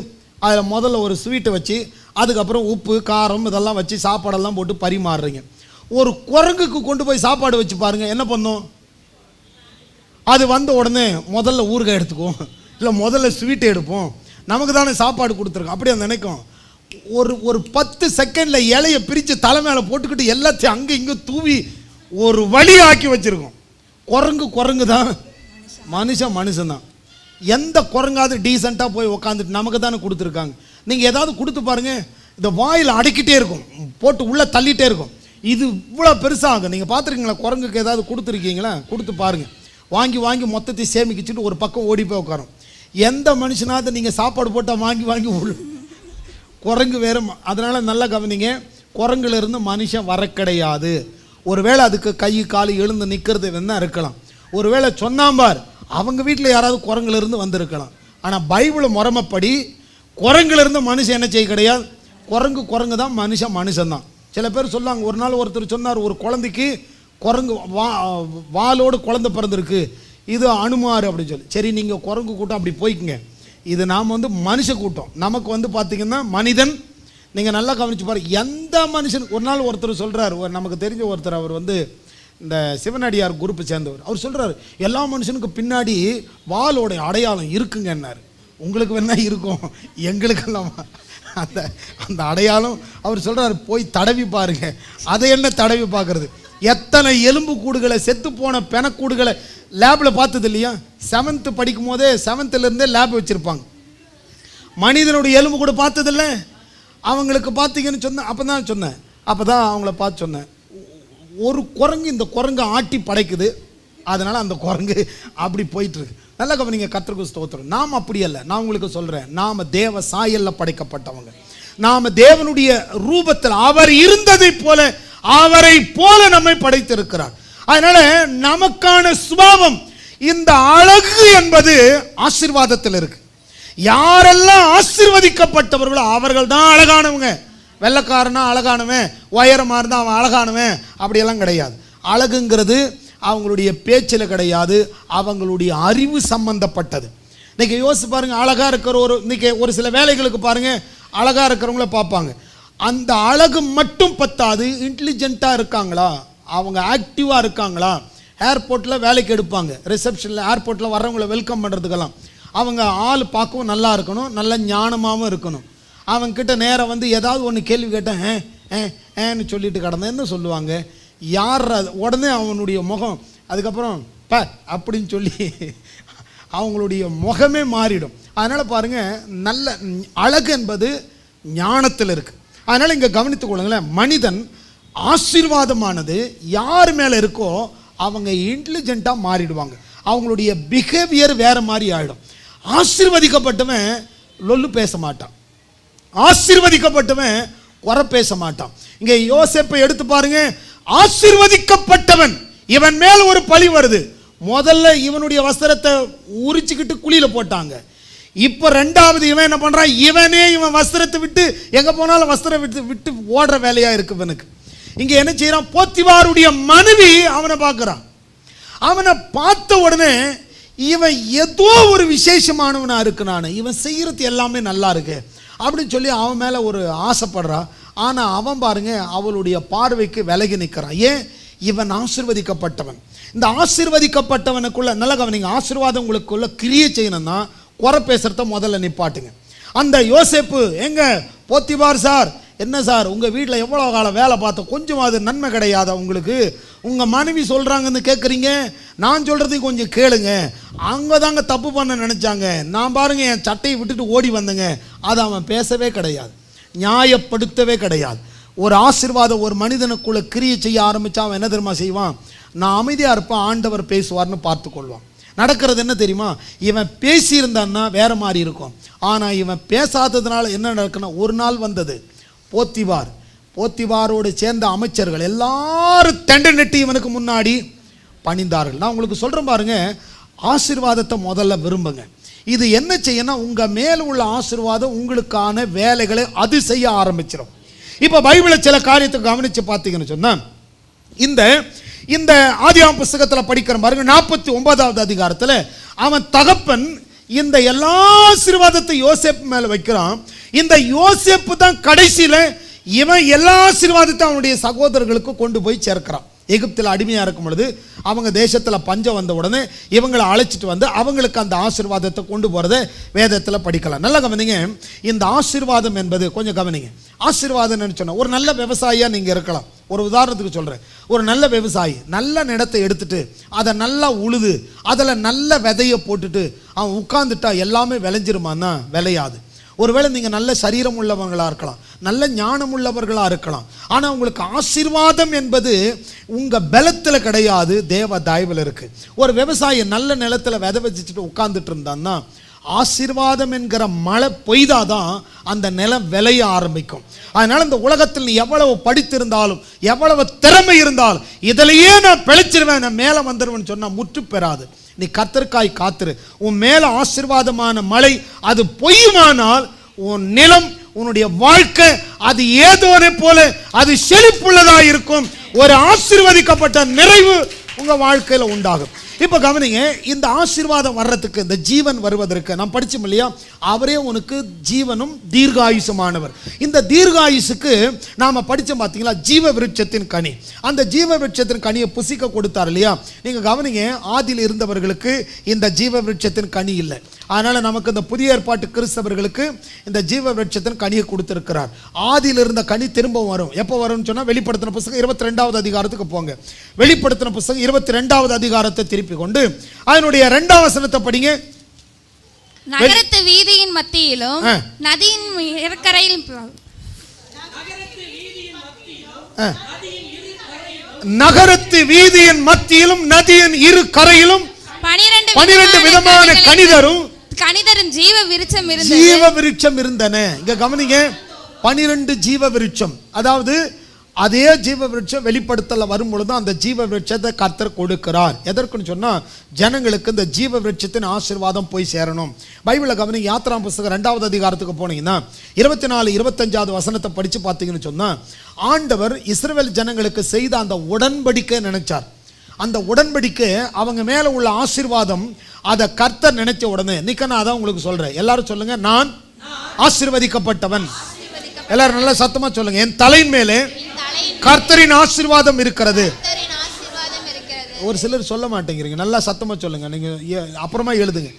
அதில் முதல்ல ஒரு ஸ்வீட்டை வச்சு அதுக்கப்புறம் உப்பு காரம் இதெல்லாம் வச்சு சாப்பாடெல்லாம் போட்டு பரிமாறுறீங்க. ஒரு குரங்குக்கு கொண்டு போய் சாப்பாடு வச்சு பாருங்கள், என்ன பண்ணும்? அது வந்த உடனே முதல்ல ஊறுகாய் எடுத்துக்கும், இல்லை முதல்ல ஸ்வீட்டை எடுப்போம், நமக்கு தானே சாப்பாடு கொடுத்துருக்கோம், அப்படி அந்த நினைக்கும். ஒரு 10 செகண்டில் இலையை பிரித்து தலை மேலே போட்டுக்கிட்டு எல்லாத்தையும் அங்கே இங்கே தூவி ஒரு வழி ஆக்கி வச்சுருக்கோம். குரங்கு தான், மனுஷன் தான். எந்த குரங்காவது டீசெண்டாக போய் உக்காந்துட்டு நமக்கு தானே கொடுத்துருக்காங்க. நீங்கள் ஏதாவது கொடுத்து பாருங்கள், இந்த வாயில் அடைக்கிட்டே இருக்கும், போட்டு உள்ளே தள்ளிகிட்டே இருக்கும். இது இவ்வளோ பெருசாகும். நீங்கள் பார்த்துருக்கீங்களா? குரங்குக்கு ஏதாவது கொடுத்துருக்கீங்களா? கொடுத்து பாருங்கள். வாங்கி மொத்தத்தை சேமிக்கிச்சுட்டு ஒரு பக்கம் ஓடி போய் உட்காரும். எந்த மனுஷனாவது நீங்கள் சாப்பாடு போட்டால் வாங்கி குரங்கு வேறு. அதனால் நல்லா கவனிங்க, குரங்குலேருந்து மனுஷன் வர கிடையாது. ஒருவேளை அதுக்கு கை காலு எழுந்து நிற்கிறது வேணா இருக்கலாம். ஒருவேளை சொன்னாம்பார் அவங்க வீட்டில் யாராவது குரங்குலேருந்து வந்திருக்கலாம். ஆனால் பைபிள் முறைமைப்படி குரங்குலேருந்து மனுஷன் என்ன செய்ய கிடையாது. குரங்கு தான், மனுஷன் தான். சில பேர் சொல்லாங்க, ஒரு நாள் ஒருத்தர் சொன்னார், ஒரு குழந்தைக்கு குரங்கு வாலோடு குழந்தை பிறந்திருக்கு, இது அனுமார் அப்படின்னு சொல்லி. சரி, நீங்கள் குரங்கு கூட்டம் அப்படி போய்க்குங்க, இது நாம் வந்து மனுஷ கூட்டம். நமக்கு வந்து பார்த்திங்கன்னா மனிதன். நீங்கள் நல்லா கவனிச்சு பாருங்க, எந்த மனுஷன். ஒரு நாள் ஒருத்தர் சொல்கிறார், நமக்கு தெரிஞ்ச ஒருத்தர், அவர் வந்து இந்த சிவனடியார் குரூப்பை சேர்ந்தவர். அவர் சொல்கிறார், எல்லா மனுஷனுக்கு பின்னாடி வாலோடைய அடையாளம் இருக்குங்கன்னார். உங்களுக்கு வேணா இருக்கும், எங்களுக்கெல்லாம் அந்த அடையாளம். அவர் சொல்கிறார், போய் தடவி பாருங்க. அதை என்ன தடவி பார்க்கறது? எத்தனை எலும்பு கூடுகளை, செத்து போன பெணக்கூடுகளை லேபில் பார்த்தது இல்லையா? 7th படிக்கும் போதே 7th லேப் வச்சுருப்பாங்க. மனிதனுடைய எலும்பு கூட பார்த்ததில்லை. அவங்களுக்கு பார்த்தீங்கன்னு சொன்னேன், அப்போ தான் அவங்கள பார்த்து சொன்னேன், ஒரு குரங்கு இந்த குரங்கு ஆட்டி படைக்குது, அதனால் அந்த குரங்கு அப்படி போயிட்டுருக்கு. நல்லா கவனிங்க, கர்த்தருக்கு ஸ்தோத்திரம். நாம் அப்படி அல்ல. நான் உங்களுக்கு சொல்கிறேன், நாம் தேவ சாயலில் படைக்கப்பட்டவங்க. நாம் தேவனுடைய ரூபத்தில் அவர் இருந்ததை போல, அவரை போல நம்மை படைத்திருக்கிறார். அதனால நமக்கான சுபாவம், இந்த அழகு என்பது ஆசீர்வாதத்தில் இருக்கு. யாரெல்லாம் ஆசீர்வதிக்கப்பட்டவர்களோ அவர்கள் தான் அழகானவங்க. வெள்ளைக்காரனா அழகானவன், உயரமாக இருந்தால் அவன் அழகானவன் அப்படியெல்லாம் கிடையாது. அழகுங்கிறது அவங்களுடைய பேச்சில் கிடையாது, அவங்களுடைய அறிவு சம்பந்தப்பட்டது. இன்றைக்கி யோசிச்சு பாருங்கள், அழகாக இருக்கிற இன்றைக்கி ஒரு சில வேலைகளுக்கு பாருங்கள், அழகாக இருக்கிறவங்கள பார்ப்பாங்க. அந்த அழகு மட்டும் பத்தாது, இன்டெலிஜென்ட்டாக இருக்காங்களா, அவங்க ஆக்டிவாக இருக்காங்களா. ஏர்போர்ட்டில் வேலைக்கு எடுப்பாங்க, ரிசப்ஷனில் ஏர்போர்ட்டில் வர்றவங்களை வெல்கம் பண்ணுறதுக்கெல்லாம் அவங்க ஆள் பார்க்கவும் நல்லா இருக்கணும், நல்ல ஞானமாகவும் இருக்கணும். அவங்கக்கிட்ட நேரம் வந்து ஏதாவது ஒன்று கேள்வி கேட்டேன் ஏன்னு சொல்லிட்டு கிடந்தேன் என்ன சொல்லுவாங்க, யார் உடனே அவனுடைய முகம் அதுக்கப்புறம் அப்படின்னு சொல்லி அவங்களுடைய முகமே மாறிடும். அதனால் பாருங்கள், நல்ல அழகு என்பது ஞானத்தில் இருக்குது. அதனால் இங்கே கவனித்துக் கொள்ளுங்களேன், மனிதன் ஆசீர்வாதமானது யார் மேலே இருக்கோ அவங்க இன்டெலிஜென்ட்டாக மாறிடுவாங்க, அவங்களுடைய பிஹேவியர் வேறு மாதிரி ஆகிடும். ஆசீர்வதிக்கப்பட்டவன் லொல்லு பேச மாட்டான், ஆசீர்வதிக்கப்பட்டவன் குறை பேச மாட்டான். இங்கே யோசேப்பை எடுத்து பாருங்க, ஆசீர்வதிக்கப்பட்டவன், இவன் மேல் ஒரு பழி வருது. முதல்ல இவனுடைய வஸ்திரத்தை உரிச்சுக்கிட்டு குழியில போட்டாங்க. இப்போ ரெண்டாவது இவன் என்ன பண்றான், இவன் வஸ்திரத்தை விட்டு எங்க போனாலும் வஸ்திரம் விட்டு ஓடுற வேலையா இருக்கு இவனுக்கு. இங்க என்ன செய்யறான், போத்திபாருடைய மனைவி அவனை பார்க்கிறான். அவனை பார்த்த உடனே இவன் ஏதோ ஒரு விசேஷமானவனா இருக்கு, இவன் செய்யறது எல்லாமே நல்லா இருக்கு அப்படின்னு சொல்லி அவன் மேல ஒரு ஆசைப்படுறா. ஆனா அவன் பாருங்க அவளுடைய பார்வைக்கு விலகி நிற்கிறான். ஏன்? இவன் ஆசீர்வதிக்கப்பட்டவன். இந்த ஆசீர்வதிக்கப்பட்டவனுக்குள்ள நல்ல கவனிங்க, ஆசீர்வாதம் உங்களுக்குள்ள கிரியை செய்யணும்னா குறை பேசுறத முதல்ல நிப்பாட்டுங்க. அந்த யோசேப்பு எங்க போத்திபார் சார், என்ன சார் உங்க வீட்டில் எவ்வளோ காலம் வேலை பார்த்தோம், கொஞ்சம் அது நன்மை கிடையாதா உங்களுக்கு? உங்க மனைவி சொல்றாங்கன்னு கேட்குறீங்க, நான் சொல்றதையும் கொஞ்சம் கேளுங்க. அங்கே தாங்க தப்பு பண்ண நினைச்சாங்க, நான் பாருங்க என் சட்டையை விட்டுட்டு ஓடி வந்தேங்க. அதை அவன் பேசவே கிடையாது, நியாயப்படுத்தவே கிடையாது. ஒரு ஆசீர்வாதம் ஒரு மனிதனுக்குள்ள கிரியை செய்ய ஆரம்பிச்சா அவன் என்ன தெரியுமா செய்வான்? நான் அமைதியாக இருப்பான், ஆண்டவர் பேசுவார்னு பார்த்து கொள்வான். நடக்கிறது என்ன தெரியுமா? இவன் பேசியிருந்தான்னா வேற மாதிரி இருக்கும். ஆனால் இவன் பேசாததுனால என்ன நடக்குன்னா, ஒரு நாள் வந்தது, போத்திபாரோடு சேர்ந்த அமைச்சர்கள் எல்லாரும் தண்டை நெட்டி இவனுக்கு முன்னாடி பணிந்தார்கள். நான் உங்களுக்கு சொல்கிறேன் பாருங்க, ஆசீர்வாதத்தை முதல்ல விரும்புங்க. இது என்ன செய்யணும்? உங்கள் மேலே உள்ள ஆசீர்வாதம் உங்களுக்கான வேலைகளை அது செய்ய ஆரம்பிச்சிடும். இப்போ பைபிளில் சில காரியத்தை கவனித்து பார்த்தீங்கன்னு சொன்னால், இந்த ஆதியாகமம் புஸ்தகத்தில் படிக்கிற பாருங்க, 49வது அதிகாரத்தில் அவன் தகப்பன் இந்த எல்லா ஆசீர்வாதத்தை யோசேப்பு மேலே வைக்கிறான். இந்த யோசேப்பு தான் கடைசியில் இவன் எல்லா ஆசீர்வாதத்தை அவனுடைய சகோதரர்களுக்கு கொண்டு போய் சேர்க்கிறான். எகிப்தில் அடிமையாக இருக்கும் பொழுது அவங்க தேசத்தில் பஞ்சம் வந்த உடனே இவங்களை அழைச்சிட்டு வந்து அவங்களுக்கு அந்த ஆசீர்வாதத்தை கொண்டு போகிறத வேதத்தில் படிக்கலாம். நல்லா கவனிங்க, இந்த ஆசீர்வாதம் என்பது கொஞ்சம் கவனிங்க. ஆசீர்வாதம்னு சொன்னால் ஒரு நல்ல விவசாயியாக நீங்கள் இருக்கலாம். ஒரு உதாரணத்துக்கு சொல்கிறேன், ஒரு நல்ல விவசாயி நல்ல நிலத்தை எடுத்துட்டு அதை நல்லா உழுது அதில் நல்ல விதையை போட்டுட்டு அவன் உட்கார்ந்துட்டா எல்லாமே விளைஞ்சிருமான்னா விளையாது. ஒருவேளை நீங்கள் நல்ல சரீரம் உள்ளவங்களாக இருக்கலாம், நல்ல ஞானம் உள்ளவர்களாக இருக்கலாம். ஆனால் உங்களுக்கு ஆசீர்வாதம் என்பது உங்கள் பலத்தில் கிடையாது, தேவ தயவில் இருக்குது. ஒரு விவசாயி நல்ல நிலத்தில் விதை வச்சுட்டு உட்கார்ந்துட்டு இருந்தான்னா ஆசீர்வாதம் என்கிற மழை பொய்தாதான் அந்த நிலம் விளைய ஆரம்பிக்கும். அதனால் இந்த உலகத்தில் நீ எவ்வளவு படித்திருந்தாலும் எவ்வளவு திறமை இருந்தாலும் இதிலேயே நான் பிழைச்சிருவேன், நான் மேலே வந்துடுவேன்னு சொன்னால் முற்று பெறாது. நீ கர்த்தருக்காய் காத்திரு. உன் மேல ஆசீர்வாதமான மழை அது பொய்யுமானால் உன் நிலம் உன்னுடைய வாழ்க்கை அது ஏதோனை போல அது செழிப்புள்ளதாக இருக்கும். ஒரு ஆசீர்வதிக்கப்பட்ட நிறைவு உங்க வாழ்க்கையில் உண்டாகும். இப்போ கவனிங்க, இந்த ஆசீர்வாதம் வர்றதுக்கு, இந்த ஜீவன் வருவதற்கு நாம் படிச்சோம் இல்லையா, அவரே உனக்கு ஜீவனும் தீர்காயுசுமானவர். இந்த தீர்காயுசுக்கு நாம படிச்சோம் பார்த்தீங்களா, ஜீவ விருட்சத்தின் கனி. அந்த ஜீவ விருட்சத்தின் கனியை புசிக்க கொடுத்தார் இல்லையா. நீங்க கவனிங்க, ஆதியில் இருந்தவர்களுக்கு இந்த ஜீவ விருட்சத்தின் கனி இல்லை. அதனால நமக்கு இந்த புதிய ஏற்பாட்டு கிறிஸ்தவர்களுக்கு இந்த ஜீவ விருட்சத்தின் கனியை கொடுத்திருக்கிறார். ஆதியில் இருந்த கனி திரும்ப வரும். எப்போ வரும்னு சொன்னா, வெளிப்படுத்தின புத்தகம் 22வது அதிகாரத்துக்கு போங்க. வெளிப்படுத்தின புத்தகம் 22வது அதிகாரத்தை திருப்பி கொண்டு அதனுடைய 2ஆம் வசனத்தை படிங்க.
நகரத்து வீதியின் மத்தியிலும் நதியின் இருக்கரையிலும்
நகரத்து வீதியின் மத்தியிலும் நதியின் இரு கரையிலும் 12 விதமான கனிதரும்
ஜீவ விருட்சம்
இருந்தன. இங்க கவனிங்க, 12 ஜீவ விருட்சம். அதாவது அதே ஜீவ விருட்சம் வெளிப்படுத்தல வரும் பொழுது அந்த ஜீவ விருட்சத்தை கர்த்தர் கொடுக்கிறார். எதற்குன்னு சொன்னா, ஜனங்களுக்கு இந்த ஜீவ விருட்சத்தின் ஆசீர்வாதம் போய் சேரணும். பைபிளை கவனிங்க, யாத்திராம் புஸ்தகம் 2வது அதிகாரத்துக்கு போனீங்கன்னா 24-25வது வசனத்தை படிச்சு பார்த்தீங்கன்னு சொன்னா, ஆண்டவர் இஸ்ரவேல் ஜனங்களுக்கு செய்த அந்த உடன்படிக்கை நினைச்சார். அந்த உடன்படிக்கை அவங்க மேல உள்ள ஆசீர்வாதம் அதை கர்த்தர் நினைச்ச உடனே, இன்னைக்கு நான் அதான் உங்களுக்கு சொல்றேன், எல்லாரும் சொல்லுங்க, நான் ஆசீர்வதிக்கப்பட்டவன். எல்லாரும் நல்லா சத்தமா சொல்லுங்க, என் தலையின் மேலே கர்த்தரின் ஆசீர்வாதம் இருக்கிறது. ஒரு சிலர் சொல்ல மாட்டேங்கிறீங்க, நல்லா சத்தமா சொல்லுங்க. நீங்க அப்புறமா எழுதுங்க,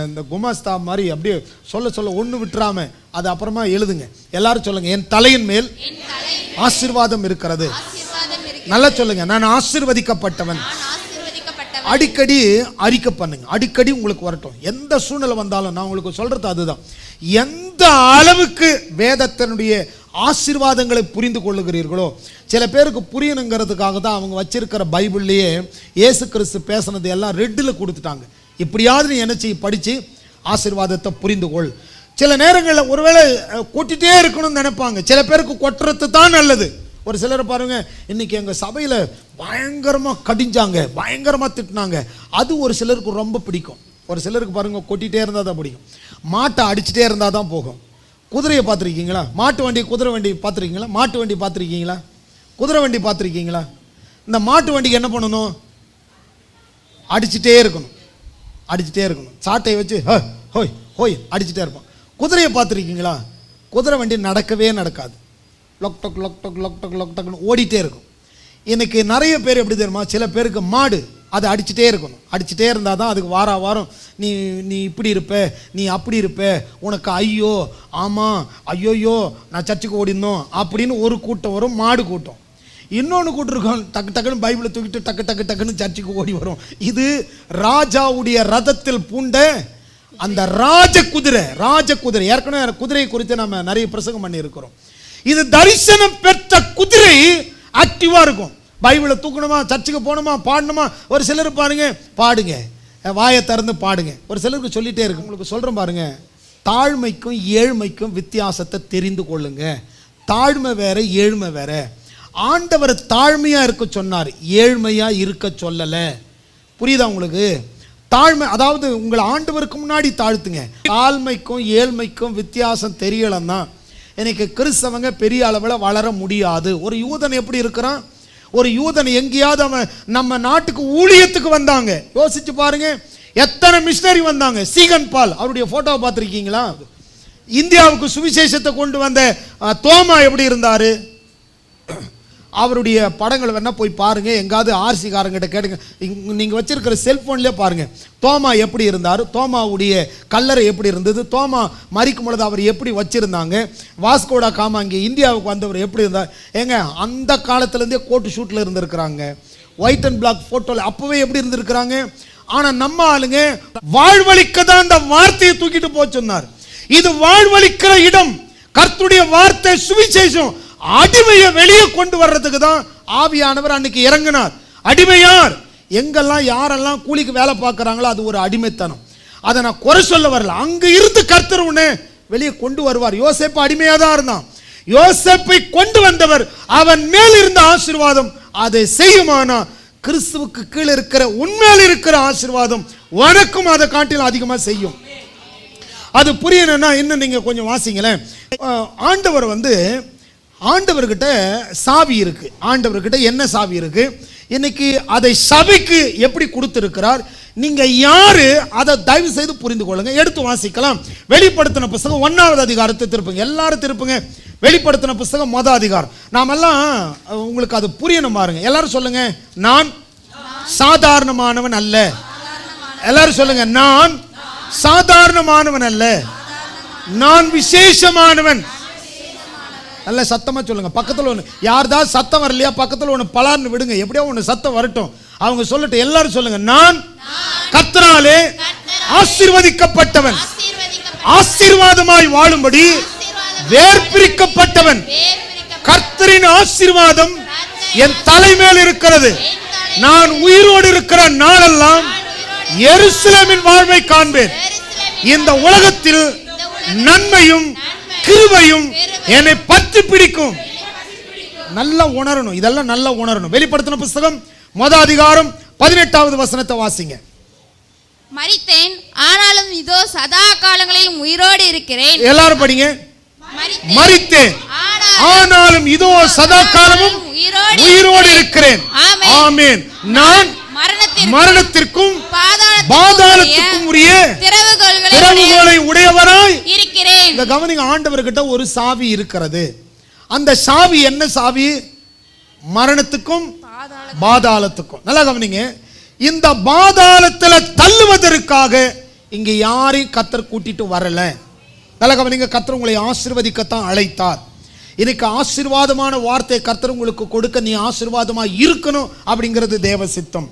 இந்த குமாஸ்தா மாதிரி அப்படியே சொல்ல ஒன்று விட்டுறாம அது அப்புறமா எழுதுங்க. எல்லாரும் சொல்லுங்க, என் தலையின் மேல் ஆசீர்வாதம் இருக்கிறது. நல்லா சொல்லுங்க, நான் ஆசீர்வதிக்கப்பட்டவன். அடிக்கடி அறிக்கை பண்ணுங்க, அடிக்கடி உங்களுக்கு வரட்டும். எந்த சூழ்நிலை வந்தாலும் நான் உங்களுக்கு சொல்றது அதுதான். எந்த அளவுக்கு வேதத்தினுடைய ஆசீர்வாதங்களை புரிந்து கொள்ளுகிறீர்களோ, சில பேருக்கு புரியணுங்கிறதுக்காக தான் அவங்க வச்சிருக்கிற பைபிள்லேயே இயேசு கிறிஸ்து பேசினது எல்லாம் ரெட்டில் கொடுத்துட்டாங்க. இப்படியாவது நீ என்ன செய்ய, படித்து ஆசீர்வாதத்தை புரிந்து கொள். சில நேரங்களில் ஒருவேளை கொட்டிகிட்டே இருக்கணும்னு நினைப்பாங்க. சில பேருக்கு கொட்டுறது தான் நல்லது. ஒரு சிலரை பாருங்க, இன்னைக்கு எங்கள் சபையில் பயங்கரமாக கடிஞ்சாங்க, பயங்கரமாக திட்டினாங்க, அது ஒரு சிலருக்கு ரொம்ப பிடிக்கும். ஒரு சிலருக்கு பாருங்க, கொட்டிகிட்டே இருந்தால் தான் பிடிக்கும். மாட்டை அடிச்சுட்டே இருந்தால் தான் போகும். குதிரையை பார்த்துருக்கீங்களா? மாட்டு வண்டி, குதிரை வண்டி பார்த்துருக்கீங்களா? மாட்டு வண்டி பார்த்துருக்கீங்களா? குதிரை வண்டி பார்த்துருக்கீங்களா? இந்த மாட்டு வண்டிக்கு என்ன பண்ணணும்? அடிச்சுட்டே இருக்கணும். அடிச்சுட்டே இருக்கணும். சாட்டையை வச்சு ஹோய் ஹோய் அடிச்சுட்டே இருப்பான். குதிரையை பார்த்துருக்கீங்களா? குதிரை வண்டி நடக்கவே நடக்காது. லொக் டொக் லொக் டொக் லொக் டொக் லொக் டொக்னு ஓடிட்டே இருக்கும். இன்னைக்கு நிறைய பேர் எப்படி தெரியுமா, சில பேருக்கு மாடு அதை அடிச்சுட்டே இருக்கணும். அடிச்சுட்டே இருந்தால் தான் அதுக்கு வாரம் நீ நீ இப்படி இருப்ப, நீ அப்படி இருப்ப, உனக்கு ஐயோ ஆமாம் ஐயோயோ நான் சர்ச்சுக்கு ஓடினோம் அப்படின்னு ஒரு கூட்டம் வரும், மாடு கூட்டம். இன்னொன்று கூட்டம் இருக்கும், டக்கு டக்குன்னு பைபிளை தூக்கிட்டு டக்கு டக்கு டக்குன்னு சர்ச்சுக்கு ஓடி வரும். இது ராஜாவுடைய ரதத்தில் பூண்ட அந்த ராஜ குதிரை. ஏற்கனவே குதிரை குறித்து நம்ம நிறைய பிரசங்கம் பண்ணி இருக்கிறோம். இது தரிசனம் பெற்ற குதிரை ஆக்டிவா இருக்கும். பைபிளை தூக்கணுமா, சர்ச்சுக்கு போகணுமா, பாடணுமா. ஒரு சிலர் பாருங்க பாடுங்க, வாயை திறந்து பாடுங்க. ஒரு சிலருக்கு சொல்லிட்டே இருக்கு. உங்களுக்கு சொல்றேன் பாருங்க, தாழ்மைக்கும் ஏழ்மைக்கும் வித்தியாசத்தை தெரிந்து கொள்ளுங்க. தாழ்மை வேற, ஏழ்மை வேற. ஆண்டவர் தாழ்மையா இருக்க சொன்னார், ஏழ்மையா இருக்க சொல்லல. புரியுதா உங்களுக்கு? தாழ்மை அதாவது உங்களை ஆண்டவருக்கு முன்னாடி தாழ்த்துங்க. தாழ்மைக்கும் ஏழ்மைக்கும் வித்தியாசம் தெரியலன்னா எனக்கு கிறிஸ்தவங்க பெரிய அளவில் வளர முடியாது. ஒரு யூதன் எப்படி இருக்கிறான்? ஒரு யூதன் எங்கேயாவது அவன் நம்ம நாட்டுக்கு ஊழியத்துக்கு வந்தாங்க, யோசிச்சு பாருங்க. எத்தனை மிஷனரி வந்தாங்க. சீகன் பால் அவருடைய போட்டோவை பார்த்துருக்கீங்களா? இந்தியாவுக்கு சுவிசேஷத்தை கொண்டு வந்த தோமா எப்படி இருந்தாரு? அவருடைய படங்கள் வேணா போய் பாருங்க. எங்காவது ஆர்சி காரங்கிட்ட கேட்டுங்க. நீங்க வச்சிருக்கிற செல்போன்லேயே பாருங்க, தோமா எப்படி இருந்தார், தோமாவுடைய கல்லறை எப்படி இருந்தது, தோமா மரிக்கும் பொழுது அவர் எப்படி வச்சிருந்தாங்க, வாஸ்கோடா காமா இங்கே இந்தியாவுக்கு வந்தவர் எப்படி இருந்தார். ஏங்க அந்த காலத்துலேருந்தே கோட்டு ஷூட்டில் இருந்திருக்கிறாங்க, ஒயிட் அண்ட் பிளாக் ஃபோட்டோவில் அப்போவே எப்படி இருந்திருக்கிறாங்க. ஆனால் நம்ம ஆளுங்க வாழ்வழிக்க தான் அந்த வார்த்தையை தூக்கிட்டு போய் சொன்னார். இது வாழ்வழிக்கிற இடம். கர்த்தருடைய வார்த்தை சுவிசேஷம். அடிமையை வெளியே கொண்டு வர்றதுக்கு தான் ஆவியானவர் அன்னைக்கு இறங்கினார். அடிமையார் எங்கெல்லாம் யாரெல்லாம் கூலிக்கு வேலை பார்க்குறாங்களோ அது ஒரு அடிமைத்தனம். அதை நான் குறை சொல்ல வரல. அங்கே இருந்து கர்த்தர் உன்னை வெளியே கொண்டு வருவார். யோசேப்பு அடிமையாக தான் இருந்தான். யோசேப்பை கொண்டு வந்தவர், அவன் மேல் இருந்த ஆசீர்வாதம் அதை செய்யுமானா கிறிஸ்துவுக்கு கீழே இருக்கிற உண்மையில் இருக்கிற ஆசீர்வாதம் உனக்கும் அதை காட்டிலும் அதிகமாக செய்யும். அது புரியணும்னா இன்னும் நீங்கள் கொஞ்சம் வாசிங்களேன். ஆண்டவர் ஆண்டவர்கிட்ட சாவி இருக்கு. ஆண்டவர்கிட்ட என்ன சாவி இருக்கு? இன்னைக்கு அதை சபைக்கு எப்படி கொடுத்திருக்கிறார்? நீங்க யாரு அதை தயவு செய்து புரிந்து கொள்ளுங்க. எடுத்து வாசிக்கலாம். வெளிப்படுத்தின புஸ்தகம் 1வது அதிகாரத்தை திருப்புங்க. எல்லாரும் திருப்புங்க. வெளிப்படுத்தின புஸ்தகம் 1 அதிகாரம். நாமெல்லாம் உங்களுக்கு அது புரியணும் பாருங்க. எல்லாரும் சொல்லுங்க, நான் சாதாரணமானவன் அல்ல. எல்லாரும் சொல்லுங்க, நான் சாதாரணமானவன் அல்ல, நான் விசேஷமானவன். நல்ல சத்தமா சொல்லுங்க. பக்கத்தில் ஒன்று யார்தான் சத்தம் வரலையா, பக்கத்தில் ஒன்று பலார்னு விடுங்க. எப்படியோ ஒன்று சத்தம் வரட்டும். அவங்க சொல்லட்டும். எல்லாரும் சொல்லுங்க, நான் கர்த்தராலே ஆசீர்வதிக்கப்பட்டவன், ஆசீர்வாதமாய் வாழும்படி வேர்பிரிக்கப்பட்டவன். கர்த்தரின் ஆசீர்வாதம் என் தலைமேல் இருக்கிறது. நான் உயிரோடு இருக்கிற நாளெல்லாம் எருசலேமின் வாழ்வை காண்பேன். இந்த உலகத்தில் நன்மையும் கிருபையும் என்னை பற்றி பிடிக்கும். நல்லா உணரணும், இதெல்லாம் நல்லா உணரணும். வெளிப்படுத்தின புஸ்தகம் 1 அதிகாரம் 18வது வசனத்தை வாசிங்க.
மரித்தேன், ஆனாலும் இதோ சதா காலங்களிலும் உயிரோடு இருக்கிறேன். எல்லாரும் படிங்க.
மரித்தேன், ஆனாலும் இதோ சதா காலமும் உயிரோடு இருக்கிறேன். ஆமென். நான் மரணத்திற்கும் பாதாளத்திற்கும் உரிய திறவுகோலை உடையவராய் இருக்கிறேன். இந்த கவனிங்க, ஆண்டவர்கிட்ட ஒரு சாவி இருக்கிறது. அந்த சாவி என்ன சாவி? மரணத்துக்கும் பாதாளத்துக்கும். நல்லா கவனிங்க. இந்த பாதாளத்துல தள்ளுவதற்காக இங்க யாரையும் கர்த்தர் கூட்டிட்டு வரல. நல்லா கவனிங்க. கர்த்தர் உங்களை ஆசீர்வதிக்கத்தான் அழைத்தார். இன்னைக்கு ஆசீர்வாதமான வார்த்தை கர்த்தர் உங்களுக்கு கொடுக்க நீ ஆசீர்வாதமா இருக்கணும் அப்படிங்கிறது தேவ சித்தம்.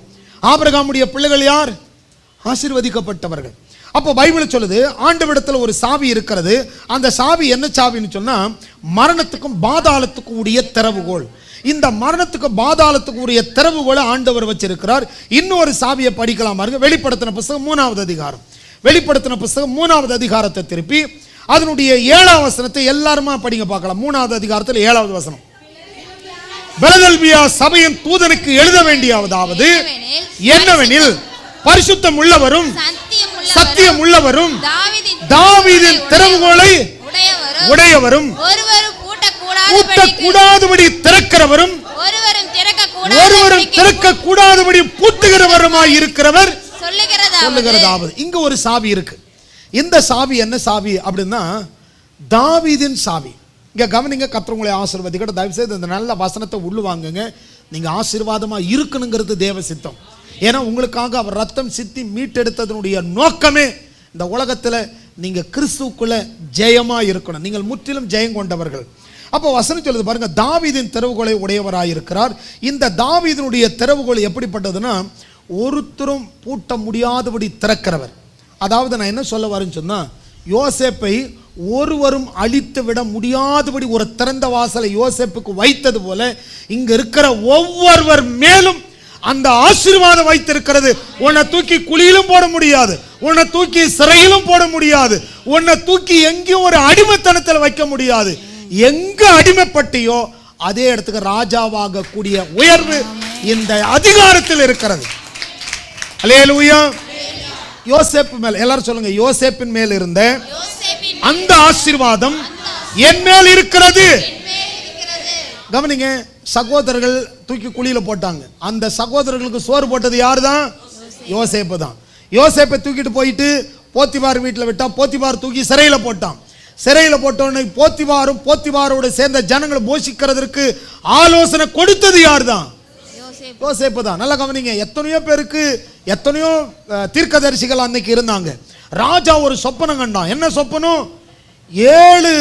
ஆபிரகாமுடைய பிள்ளைகள் யார்? ஆசீர்வதிக்கப்பட்டவர்கள். அப்போ பைபிள் சொல்லுது ஆண்டவரிடத்துல ஒரு சாவி இருக்கிறது. அந்த சாவி என்ன சாவின்னு சொன்னா மரணத்துக்கும் பாதாளத்துக்கும் உடைய திறவுகோல். இந்த மரணத்துக்கு பாதாளத்துக்கு உரிய திறவுகோலை ஆண்டவர் வச்சிருக்கிறார். இன்னொரு சாவியை படிக்கலாம் பாருங்க. வெளிப்படுத்தின புஸ்தகம் 3வது அதிகாரம். வெளிப்படுத்தின புஸ்தகம் 3வது அதிகாரத்தை திருப்பி அதனுடைய 7வது வசனத்தை எல்லாருமா படிங்க பார்க்கலாம். 3வது அதிகாரத்தில் 7வது வசனம். பிலதெல்பியா சபையின் தூதனுக்கு எழுத வேண்டியதாவது என்னவெனில், பரிசுத்தம் உள்ளவரும் சத்தியம் உள்ளவரும் தாவீதின் திறவுகோலை உடையவரும் பூட்டக்கூடாதபடி திறக்கிறவரும் ஒருவரும் திறக்க கூடாதபடி பூட்டுகிறவருமாய் இருக்கிறவர்
சொல்லுகிறதாவது.
இங்க ஒரு சாவி இருக்கு. இந்த சாவி என்ன சாவி அப்படின்னா தாவீதின் சாவி. இங்க கவனிங்க, கர்த்தர் உங்களை ஆசீர்வதிக்கட்டும். தயவு செய்து இந்த நல்ல வசனத்தை உள்ளு வாங்குங்க. நீங்க ஆசீர்வாதமா இருக்கணுங்கிறது தேவ சித்தம். ஏன்னா உங்களுக்காக அவர் ரத்தம் சித்தி மீட்டெடுத்ததனுடைய நோக்கமே இந்த உலகத்துல நீங்க கிறிஸ்துவுக்குள்ள ஜெயமா இருக்கணும். நீங்கள் முற்றிலும் ஜெயம் கொண்டவர்கள். அப்போ வசனம் சொல்லுது பாருங்க, தாவீதின் திறவுகோலை உடையவராயிருக்கிறார். இந்த தாவீதினுடைய திறவுகோல் எப்படிப்பட்டதுன்னா ஒருத்தரும் பூட்ட முடியாதபடி திறக்கிறவர். அதாவது நான் என்ன சொல்ல வரேன்னு சொன்னா, யோசேப்பை ஒருவரும் அழித்து விட முடியாதபடி ஒரு திறந்த வாசலை யோசேப்புக்கு வைத்தது போல இங்க இருக்கிற ஒவ்வொருவர் மேலும் அந்த ஆசீர்வாதம் வைத்திருக்கிறது. உன்னை தூக்கி குழியிலும் போட முடியாது, உன்னை தூக்கி சிறையிலும் போட முடியாது, உன்னை தூக்கி எங்கேயும் ஒரு அடிமைத்தனத்தில் வைக்க முடியாது. எங்க அடிமைப்பட்டியோ அதே இடத்துக்கு ராஜாவாக கூடிய உயர்வு இந்த அதிகாரத்தில் இருக்கிறது. அல்லேலூயா. யோசேப்பு மேல் எல்லாரும் சொல்லுங்க, யோசேப்பின் மேல் இருந்த அந்த ஆசீர்வாதம் என் மேல் இருக்கிறது. கவனிங்க, சகோதரர்கள் தூக்கி குழியில போட்டாங்க. அந்த சகோதரர்களுக்கு சோறு போட்டது யாரு தான்? யோசேப்பு தான். யோசேப்பை தூக்கிட்டு போயிட்டு போத்திபார் வீட்டில் விட்டா, போத்திபார் தூக்கி சிறையில போட்டான். சிறையில போட்டோன்னு போத்திபாரும் போத்திபாரோடு சேர்ந்த ஜனங்களை போஷிக்கிறதுக்கு ஆலோசனை கொடுத்தது யார் தான்? யோசேப்பு தான். நல்லா கவனிங்க, எத்தனையோ பேருக்கு எத்தனையோ தீர்க்கதரிசிகள் அன்னைக்கு இருந்தாங்க. ராஜா ஒரு சொப்பனம் கண்டான். என்ன சொப்பனம்? 7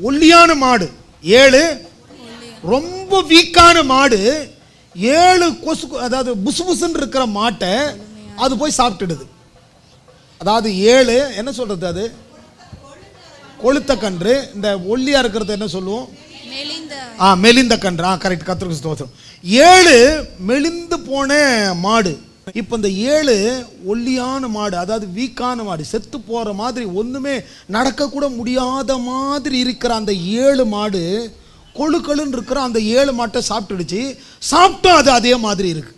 ஒல்லியான மாடு, 7 ரொம்ப வீக்கான மாடு, 7 கொசு, அதாவது புசுபுசுன்னு இருக்கிற மாட்டை அது போய் சாப்பிட்டுடுது. அதாவது 7 என்ன சொல்றது, அது கொளுத்த கன்று. இந்த ஒல்லியா இருக்கிறது என்ன சொல்லுவோம்? மெலிந்த கன்று. கரெக்ட், கர்த்தருக்கு ஸ்தோத்திரம். 7 மெலிந்து போன மாடு. இப்போ இந்த 7 ஒல்லியான மாடு, அதாவது வீக்கான மாடு, செத்து போற மாதிரி, ஒண்ணுமே நடக்க கூட முடியாத மாதிரி இருக்கிற அந்த 7 மாடு கொழுக்கழுன்னு இருக்கிற அந்த 7 மாட்டை சாப்பிட்டுடுச்சு. சாப்பிட்டோம் அது அதே மாதிரி இருக்கு.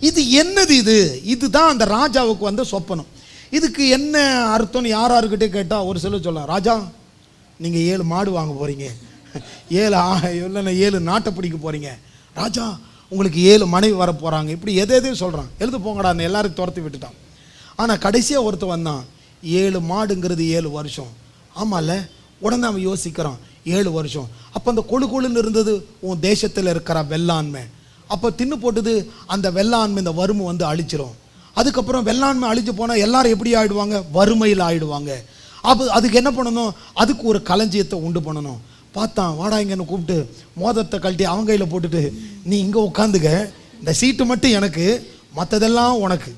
இது என்னது? இதுதான் அந்த ராஜாவுக்கு வந்த சொப்பனம். இதுக்கு என்ன அர்த்தம்னு யாராருக்கிட்டே கேட்டா ஒரு சிலர் சொல்லலாம், ராஜா நீங்க 7 மாடு வாங்க போறீங்க, 7 நாட்டை பிடிக்க போறீங்க, ராஜா உங்களுக்கு 7 மனைவி வர போறாங்க, இப்படி எதையும் சொல்றான். எழுது போங்கடா, எல்லாரும் துரத்தி விட்டுட்டான். ஆனா கடைசியா ஒருத்தர் வந்தான், 7 மாடுங்கிறது 7 வருஷம். ஆமால, உடனே அவன் யோசிக்கிறான், 7 வருஷம். அப்போ அந்த கொழுன்னு இருந்தது உன் தேசத்தில் இருக்கிற வெள்ளாண்மை. அப்போ தின்னு போட்டுது அந்த வெள்ளாண்மை, இந்த வறுமை வந்து அழிச்சிரும். அதுக்கப்புறம் வெள்ளாண்மை அழிஞ்சு போனால் எல்லாரும் எப்படி ஆயிடுவாங்க? வறுமையில் ஆயிடுவாங்க. அப்போ அதுக்கு என்ன பண்ணணும்? அதுக்கு ஒரு களஞ்சியத்தை உண்டு பண்ணணும். பார்த்தான், வாடா இங்கன்னு கூப்பிட்டு மோதத்தை கழட்டி அவன் கையில் போட்டுட்டு, நீ இங்கே உட்காந்துக்க, இந்த சீட்டு மட்டும் எனக்கு, மற்றதெல்லாம் உனக்கு.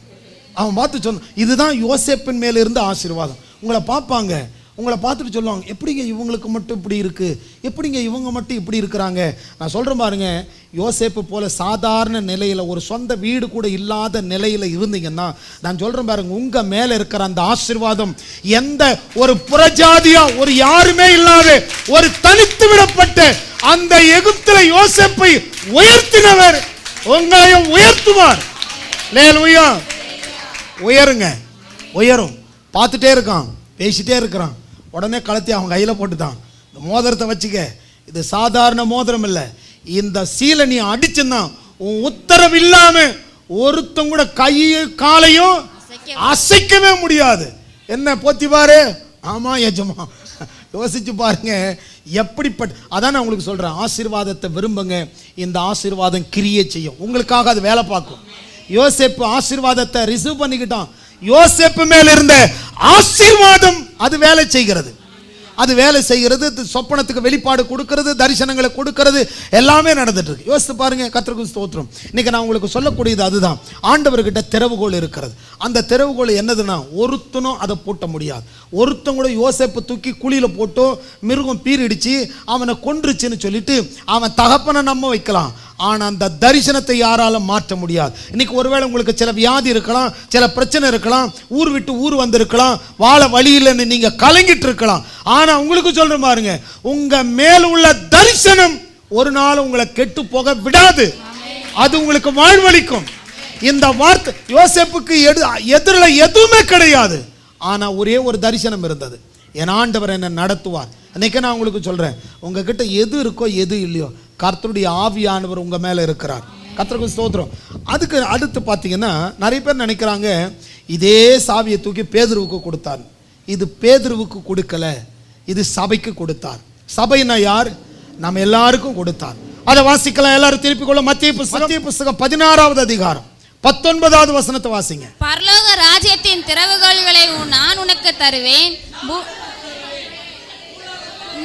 அவன் பார்த்து சொன்னான், இதுதான் யோசேப்பின் மேலே இருந்த ஆசீர்வாதம். உங்களை பார்ப்பாங்க, உங்களை பார்த்துட்டு சொல்லுவாங்க, எப்படிங்க இவங்களுக்கு மட்டும் இப்படி இருக்குது, எப்படிங்க இவங்க மட்டும் இப்படி இருக்கிறாங்க. நான் சொல்கிறேன் பாருங்க, யோசேப்பு போல சாதாரண நிலையில், ஒரு சொந்த வீடு கூட இல்லாத நிலையில் இருந்தீங்கன்னா, நான் சொல்கிறேன் பாருங்க, உங்கள் மேலே இருக்கிற அந்த ஆசீர்வாதம் எந்த ஒரு புறஜாதியா, ஒரு யாருமே இல்லாத ஒரு தனித்து விடப்பட்ட அந்த எகிப்தில் யோசேப்பை உயர்த்தினவர் உங்களையும் உயர்த்துவார். அல்லேலூயா. உயருங்க, உயரும். பார்த்துட்டே இருக்கான், பேசிட்டே இருக்கிறான். உடனே கலத்தி அவன் கையில் போட்டுதான், இந்த மோதிரத்தை வச்சுக்க, இது சாதாரண மோதிரம் இல்லை, இந்த சீலை நீ அடிச்சுன்னா உன் உத்தரவு இல்லாம ஒருத்தம் கூட கையும் காலையும் அசைக்கவே முடியாது. என்ன போத்திபாரு? ஆமா எஜமா. யோசிச்சு பாருங்க எப்படிப்பட்ட. அதான் நான் உங்களுக்கு சொல்றேன், ஆசீர்வாதத்தை விரும்புங்க, இந்த ஆசீர்வாதம் கிரியை செய்யும், உங்களுக்காக அது வேலை பார்க்கும். யோசேப்பு ஆசீர்வாதத்தை ரிசீவ் பண்ணிக்கிட்டான். யோசேப்பு மேல இருந்த ஆசீர்வாதம் அது வேலை செய்கிறது. அது வேலை செய்கிறது, சொப்பனத்துக்கு வெளிப்பாடு கொடுக்கிறது, தரிசனங்களை கொடுக்கிறது, எல்லாமே நடந்துட்டு இருக்கு. யோசித்து பாருங்க. கர்த்தருக்கு ஸ்தோத்திரம். இன்னைக்கு நான் உங்களுக்கு சொல்லக்கூடியது அதுதான். ஆண்டவர்கிட்ட திறவுகோல் இருக்கிறது. அந்த திறவுகோல் என்னதுன்னா, ஒருத்தனும் அதை பூட்ட முடியாது. ஒருத்தன் கூட யோசேப்பு தூக்கி குழியில போட்டோ மிருகம் பீரிடிச்சு அவனை கொன்றுச்சுன்னு சொல்லிட்டு அவன் தகப்பனை நம்ப வைக்கலாம், ஆனா அந்த தரிசனத்தை யாராலும் மாற்ற முடியாது. இன்னைக்கு ஒருவேளை உங்களுக்கு சில வியாதி இருக்கலாம், சில பிரச்சனை இருக்கலாம், ஊர் விட்டு ஊர் வந்திருக்கலாம், வாழ வழி இல்லைன்னு நீங்க கலங்கிட்டு இருக்கலாம். ஆனா உங்களுக்கு சொல்றேன் பாருங்க, உங்க மேல் உள்ள தரிசனம் ஒரு நாள் உங்களை கெட்டு போக விடாது. அது உங்களுக்கு வாழ்வளிக்கும். இந்த வார்த்தை யோசேப்புக்கு எதிரில் எதுவுமே கிடையாது. ஆனா ஒரே ஒரு தரிசனம் இருந்தது, என் ஆண்டவர் என்ன நடத்துவார். அன்னைக்கு நான் உங்களுக்கு சொல்றேன், உங்ககிட்ட எது இருக்கோ எது இல்லையோ, கர்த்தருடைய ஆவியானவர் உங்க மேல இருக்கிறார். கர்த்தருக்கு ஸ்தோத்திரம். அதுக்கு அடுத்து பார்த்தீங்கன்னா நிறைய பேர் நினைக்கிறாங்க இதே சாவியை தூக்கி பேதுருவுக்கு கொடுத்தார். இது பேதுருவுக்கு கொடுக்கல, இது சபைக்கு கொடுத்தார். சபைனா யார்? நம்ம எல்லாருக்கும் கொடுத்தார். அதை வாசிக்கலாம், எல்லாரும் திருப்பிக் கொள்ள. மத்திய புஸ்தகம் 16வது அதிகாரம் 19வது வசனத்தை வாசிங்க.
பரலோக ராஜ்யத்தின் திறவுகோல்களை நான் உனக்கு தருவேன்.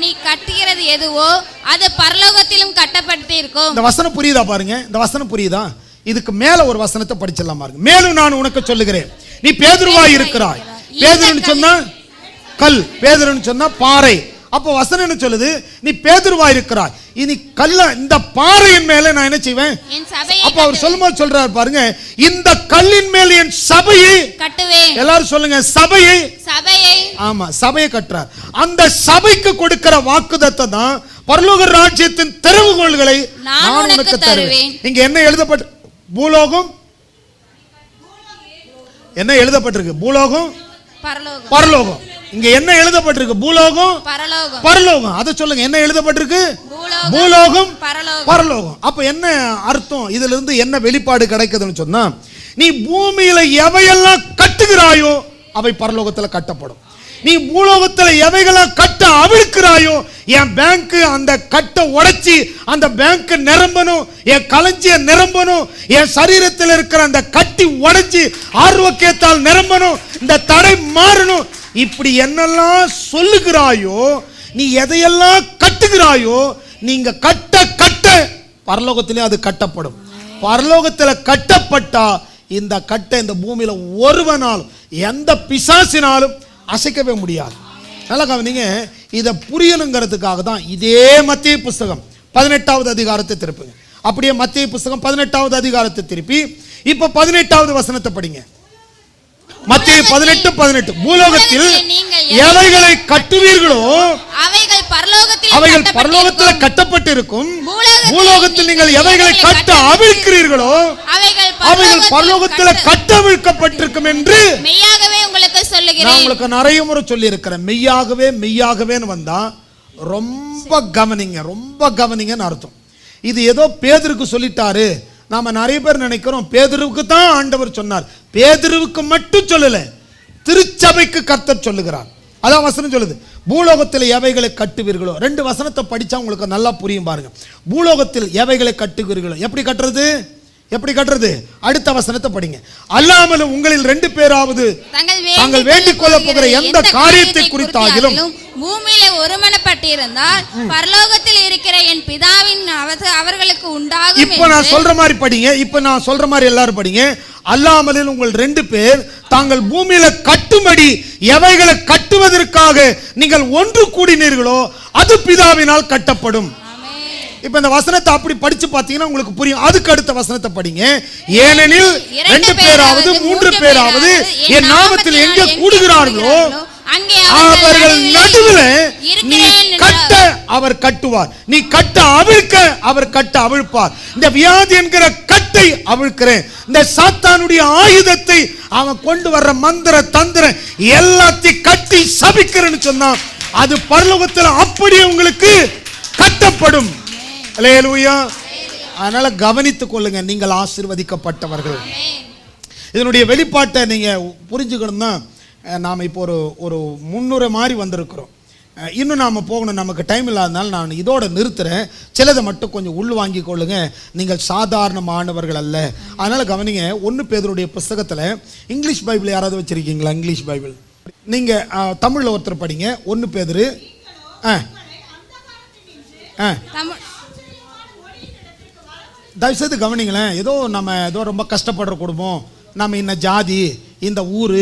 நீ கட்டுகிறது எதுவோ அது பரலோகத்திலும் கட்டப்பட்டு இருக்கும்.
இந்த வசனம் புரியுதா பாருங்க, இந்த வசனம் புரியுதா? இதுக்கு மேல ஒரு வசனத்தை படிச்சிடலாம் பாருங்க. மேலும் நான் உனக்கு சொல்லுகிறேன், நீ பேதுருவாய் இருக்கிறாய். பேதுருன்னு சொன்னா கல், பேதுருன்னு சொன்னா பாறை. அப்போ வசனம் என்ன சொல்லுது? நீ பேதுருவாய் இருக்கிறாய். இனி கல்ல இந்த பாறையின் மேல நான் என்ன செய்வேன்? அப்ப அவர் சொல்லும்போது சொல்றாரு பாருங்க, இந்த கல்லின் மேல் என் சபையை கட்டுவேன். எல்லாரும் சொல்லுங்க, சபையை. ஆமா, சபையை கட்டுறார். அந்த சபைக்கு கொடுக்கிற வாக்குத்தத்தம் தான் பரலோக ராஜ்யத்தின் திறவுகோல்களை நான் உனக்கு தருவேன். இங்க என்ன எழுதப்பட்டு? பூலோகம். என்ன எழுதப்பட்டிருக்கு? பூலோகம், பரலோகம். இங்க என்ன எழுதப்பட்டிருக்கு? பூலோகம், பரலோகம். அதை சொல்லுங்க, என்ன எழுதப்பட்டிருக்கு? பூலோகம், பரலோகம். அப்ப என்ன அர்த்தம்? இதுல இருந்து என்ன வெளிப்பாடு கிடைக்குதுன்னு சொன்னா, நீ பூமியில எவையெல்லாம் கட்டுகிறாயோ அவை பரலோகத்துல கட்டப்படும். நீ பூலோகத்துல எவைகளாம் கட்ட அவிழ்க்கிறாயோ, என் பேங்க் அந்த கட்டை உடைச்சி அந்த பேங்க் நிரம்பணும், என் களஞ்சிய நிரம்பணும், என் சரீரத்தில் இருக்கிற அந்த கட்டி உடைச்சி ஆரோக்கியத்தால் நிரம்பணும், இந்த தடை மாறணும், இப்படி என்னெல்லாம் சொல்லுகிறாயோ, நீ எதையெல்லாம் கட்டுகிறாயோ, நீங்க கட்ட கட்ட பரலோகத்திலே அது கட்டப்படும். பரலோகத்தில் கட்டப்பட்டா இந்த கட்டை இந்த பூமியில ஒருவனாலும் எந்த பிசாசினாலும் அசைக்கவே முடியாது. நல்லா கவனிங்க, இதை புரியணுங்கிறதுக்காக தான் இதே மத்திய புஸ்தகம் 18வது அதிகாரத்தை திருப்புங்க. அப்படியே மத்திய புஸ்தகம் 18வது அதிகாரத்தை திருப்பி இப்ப 18வது வசனத்தை படிங்க. மத்திய 18:18 பூலோகத்தில் எவைகளை கட்டுவீர்களோ அவைகள் பரலோகத்தில் கட்டப்பட்டு இருக்கும். பூலோகத்தில் நீங்கள் எவைகளை கட்ட அவிழ்க்கிறீர்களோ அவைகள் பரலோகத்தில் கட்டவிழ்க்கப்பட்டிருக்கும் என்று
மெய்யாகவே உங்களுக்கு சொல்லுகிறேன்.
நான் உங்களுக்கு நிறைய முறை சொல்லி இருக்கிறேன். மெய்யாகவே மெய்யாகவேன்னு வந்தா ரொம்ப கவனிங்க, ரொம்ப கவனிங்கன்னு அர்த்தம். இது ஏதோ பேதுருக்கு சொல்லிட்டாரு. நாம நிறைய பேர் நினைக்கிறோம் பேதுருவுக்கு தான் ஆண்டவர் சொன்னார். பேதுருவுக்கு மட்டும் சொல்லல, திருச்சபைக்கு கர்த்தர் சொல்லுகிறார். அதான் வசனம் சொல்லுது, பூலோகத்தில் எவைகளை கட்டுவீர்களோ. 2 வசனத்தை படிச்சா உங்களுக்கு நல்லா புரியும் பாருங்க. பூலோகத்தில் எவைகளை கட்டுவீர்களோ, எப்படி கட்டுறது? எப்படி கட்டுறது? அடுத்த வசனத்தை படிங்க. அல்லாமலும் உங்களில் 2 பேராவது தாங்கள் வேண்டிக் கொள்ள போகிற எந்த காரியத்தை குறித்தாகிலும்
பூமியில ஒருமனப்பட்டிருந்தால் பரலோகத்தில் இருக்கிற என் பிதாவின் அவர்களுக்கு உண்டாகும்.
இப்ப நான் சொல்ற மாதிரி படிங்க. இப்ப நான் சொல்ற மாதிரி எல்லாரும் படிங்க. அல்லாமலில் உங்கள் 2 பேர் தாங்கள் பூமியில கட்டும்படி எவைகளை கட்டுவதற்காக நீங்கள் ஒன்று கூடினீர்களோ அது பிதாவினால் கட்டப்படும். இப்ப இந்த வசனத்தை அப்படி படிச்சு பாத்தீங்கன்னா உங்களுக்கு புரியும். அதுக்கு அடுத்த வசனத்தை படிங்க. ஏனெனில் 2 பேராவது 3 பேராவது என் நாமத்தில் எங்கே கூடுகிறார்களோ அவர்கள் நடுவில் நீ கட்ட அவர் கட்டுவார், நீ கட்ட அவிழ்க்க அவர் கட்ட அவிழ்ப்பார். இந்த வியாதி என்கிற கட்டை அவிழ்க்கிறேன், இந்த சாத்தானுடைய ஆயுதத்தை அவன் கொண்டு வர்ற மந்திர தந்திர எல்லாத்தையும் கட்டி சபிக்கிறேன்னு சொன்னா அது பரலோகத்தில் அப்படியே உங்களுக்கு கட்டப்படும். அல்லேலூயா. அதனால கவனித்துக் கொள்ளுங்க, நீங்கள் ஆசீர்வதிக்கப்பட்டவர்கள். இதனுடைய வெளிப்பாட்டை நீங்க புரிஞ்சுக்கணும்னா நாம் இப்போ ஒரு முன்னுரை மாதிரி வந்திருக்கிறோம். இன்னும் நாம் போகணும், நமக்கு டைம் இல்லாதனால நான் இதோட நிறுத்துறேன். சிலதை மட்டும் கொஞ்சம் உள் வாங்கி கொள்ளுங்க. நீங்கள் சாதாரணமானவர்கள் அல்ல. அதனால் கவனிங்க, 1 பேதுருடைய புஸ்தகத்தில் இங்கிலீஷ் பைபிள் யாராவது வச்சுருக்கீங்களா? இங்கிலீஷ் பைபிள் நீங்கள் தமிழில் ஒருத்தர் படிங்க. 1 பேதுரு தயவுசெய்து கவனிங்களேன். ஏதோ ரொம்ப கஷ்டப்படுற குடும்பம், நம்ம இந்த ஜாதி, இந்த ஊர்,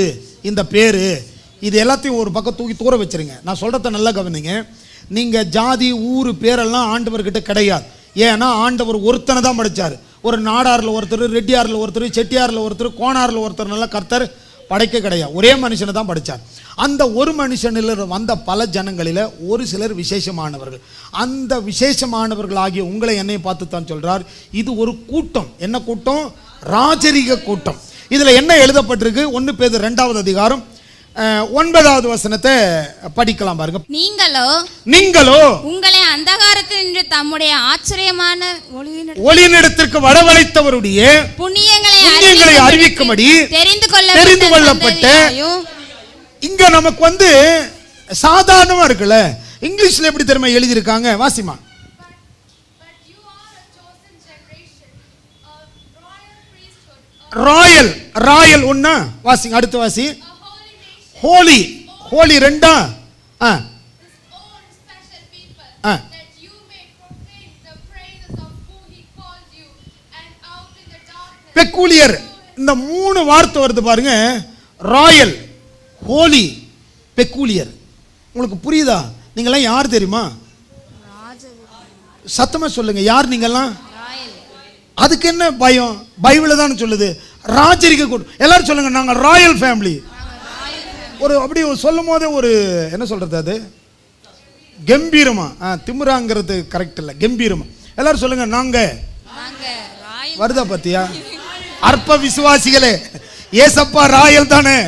இந்த பேர், இது எல்லாத்தையும் ஒரு பக்கம் தூக்கி தூர வச்சுருங்க. நான் சொல்கிறத நல்லா கவனிங்க. நீங்கள் ஜாதி ஊர் பேரெல்லாம் ஆண்டவர்கிட்ட கிடையாது. ஏன்னா ஆண்டவர் ஒருத்தனை தான் படைச்சார். ஒரு நாடாரில் ஒருத்தர், ரெட்டியாரில் ஒருத்தர், செட்டியாரில் ஒருத்தர், கோணாரில் ஒருத்தர் நல்லா கர்த்தர் படைக்க கிடையாது. ஒரே மனுஷனை தான் படைச்சார். அந்த ஒரு மனுஷனில் வந்த பல ஜனங்களில் ஒரு சிலர் விசேஷமானவர்கள். அந்த விசேஷமானவர்களாகிய உங்களை என்னை பார்த்து தான் சொல்கிறார், இது ஒரு கூட்டம். என்ன கூட்டம்? ராஜரீக கூட்டம். இதில் என்ன எழுதப்பட்டிருக்கு? 1 பேதுரு 2வது அதிகாரம் 9வது வசனத்தை படிக்கலாம் பாருங்க.
நீங்களோ உங்களை அந்தகாரத்தினின்று தம்முடைய ஆச்சரியமான
ஒளியினிடத்திற்கு வரவழைத்தவருடைய புண்ணியங்களை அறிவிக்கும்படி தெரிந்து கொள்ளப்பட்ட. இங்க நமக்கு சாதாரணமா இருக்குல்ல, இங்கிலீஷ்ல எப்படி தெரியுமா எழுதி இருக்காங்க, வாசிமா. ராயல் ராயல் ஒண்ணா வாசிங்க, அடுத்து வாசி. ஹோலி ஹோலி ரெண்டா. பெக்கூலியர், இந்த 3 வார்த்தை வருது பாருங்க. Royal, holy, peculiar. உங்களுக்கு புரியுதா? நீங்கெல்லாம் யார் தெரியுமா? சத்தமா சொல்லுங்க, யார் நீங்கெல்லாம்? அதுக்கு என்ன பயம்? பைபிள் தான் சொல்லுது ராஜரிக கூட்டம். எல்லாரும் சொல்லுங்க, நாங்க ராயல் ஃபேமிலி. ஒரு அப்படி சொல்லும் போதே ஒரு என்ன சொல்றது, அது கம்பீரமா, திமிராங்கிறது கரெக்ட் இல்ல, கம்பீரமா. எல்லாரும் சொல்லுங்க, நாங்க. வருதா பத்தியா? அற்ப விசுவாசிகளே, ஏசப்பா ராயல் தானே,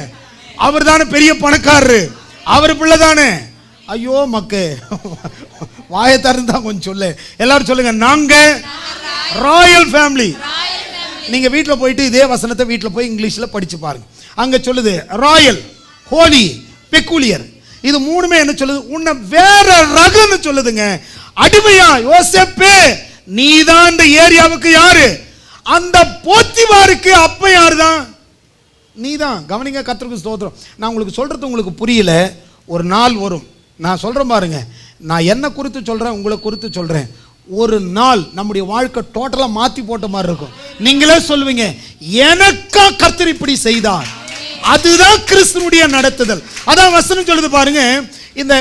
அவர் தானே பெரிய பணக்காரரு, அவர் பிள்ளை தானே. ஐயோ மக்கே, வாயை திறந்தா கொஞ்சம் சொல்லு. எல்லாரும் சொல்லுங்க, நாங்க ராயல் ஃபேமிலி. நீங்க வீட்டில் போயிட்டு இதே வசனத்தை வீட்டில் போய் இங்கிலீஷ்ல படிச்சு பாருங்க. அங்க சொல்லுது ராயல், ஹோலி, பெக்கூலியர். இது 3மே என்ன சொல்லுது? உன்னை வேற ரகம்னு சொல்லுதுங்க. அடிமையா யோசேப்பே, நீதான் இந்த ஏரியாவுக்கு யாரு? அந்த போத்திபாருக்கு அப்ப யாருதான்? நீதான். கவனிங்க, கர்த்தருக்கு ஸ்தோத்திரம். நான் உங்களுக்கு சொல்றது உங்களுக்கு புரியல, ஒரு நாள் வரும். நான் சொல்றேன் பாருங்க, நான் என்ன குறித்து சொல்றேன், உங்களை குறித்து சொல்றேன். ஒரு நாள் நம்முடைய வாழ்க்கை டோட்டலா மாத்தி போட்ட மாதிரி இருக்கும். நீங்களே சொல்லுவீங்க, எனக்கா கர்த்தர் இப்படி செய்தார். அதுதான் கிறிஸ்துவுடைய நடத்துதல். அதான் வசனம் சொல்லுது பாருங்க. இந்த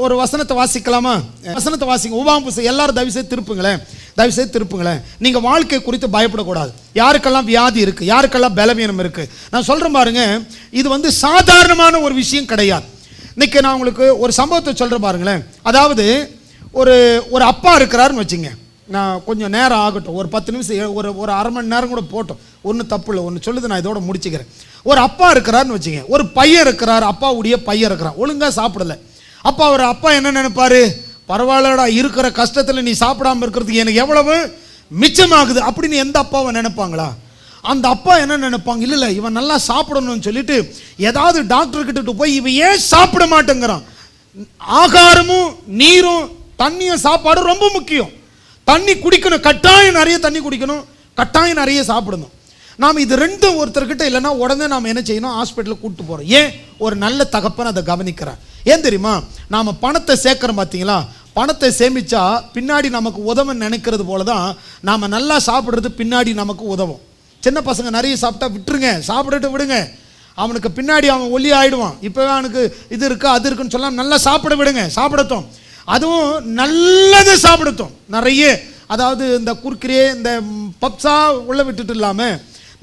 ஒரு வசனத்தை வாசிக்கலாமா? வசனத்தை வாசிங்க. உபாகமம் புத்தகம் எல்லாரும் தயவு செய்து திருப்புங்களேன். நீங்க வாழ்க்கை குறித்து பயப்படக்கூடாது. யாருக்கெல்லாம் வியாதி இருக்கு, யாருக்கெல்லாம் பலவீனம் இருக்கு, நான் சொல்றேன் பாருங்க. இது சாதாரணமான ஒரு விஷயம் கிடையாது. இன்னைக்கு நான் உங்களுக்கு ஒரு சம்பவத்தை சொல்றேன் பாருங்களேன். அதாவது ஒரு அப்பா இருக்கிறாருன்னு வச்சுங்க. நான் கொஞ்சம் நேரம் ஆகட்டும், ஒரு 10 நிமிஷம், ஒரு அரை மணி நேரம் கூட போட்டோம், ஒன்றும் தப்பு இல்லை. ஒன்று சொல்லுது, நான் இதோட முடிச்சுக்கிறேன். ஒரு அப்பா இருக்கிறாருன்னு வச்சுங்க. ஒரு பையன் இருக்கிறார், அப்பாவுடைய பையன் இருக்கிறான், ஒழுங்கா சாப்பிடல. அப்பா என்ன நினைப்பாரு? பரவாயில்லடா, இருக்கிற கஷ்டத்தில் நீ சாப்பிடாம இருக்கிறதுக்கு எனக்கு எவ்வளவு மிச்சமாகுது அப்படின்னு எந்த அப்பாவை நினைப்பாங்களா? அந்த அப்பா என்ன நினைப்பாங்க? இல்லை இவன் நல்லா சாப்பிடணும்னு சொல்லிட்டு ஏதாவது டாக்டர் கிட்ட போய் இவன் ஏன் சாப்பிட மாட்டேங்கிறான். ஆகாரமும் நீரும் தண்ணியும் சாப்பாடு ரொம்ப முக்கியம். தண்ணி குடிக்கணும், கட்டாயம் நிறைய தண்ணி குடிக்கணும், கட்டாயம் நிறைய சாப்பிடணும். நாம் இது ரெண்டும் ஒருத்தர்கிட்ட இல்லைன்னா உடனே நாம் என்ன செய்யணும்? ஹாஸ்பிட்டலுக்கு கூப்பிட்டு போகிறோம். ஏன்? ஒரு நல்ல தகப்பன் அதை கவனிக்கிறான். ஏன் தெரியுமா? நாம் பணத்தை சேர்க்கிறோம் பார்த்தீங்களா? பணத்தை சேமிச்சா பின்னாடி நமக்கு உதவுன்னு நினைக்கிறது போல தான் நாம் நல்லா சாப்பிட்றது பின்னாடி நமக்கு உதவும். சின்ன பசங்க நிறைய சாப்பிட்டா விட்டுருங்க, சாப்பிட்டுட்டு விடுங்க. அவனுக்கு பின்னாடி அவன் ஒல்லி ஆயிடுவான். இப்போவே அவனுக்கு இது இருக்கு அது இருக்குன்னு சொல்லலாம். நல்லா சாப்பிட விடுங்க, சாப்பிடட்டும். அதுவும் நல்லது சாப்பிடட்டும் நிறைய. அதாவது இந்த குர்குரே, இந்த பப்ஸா உள்ள விட்டுட்டு இல்லாமல்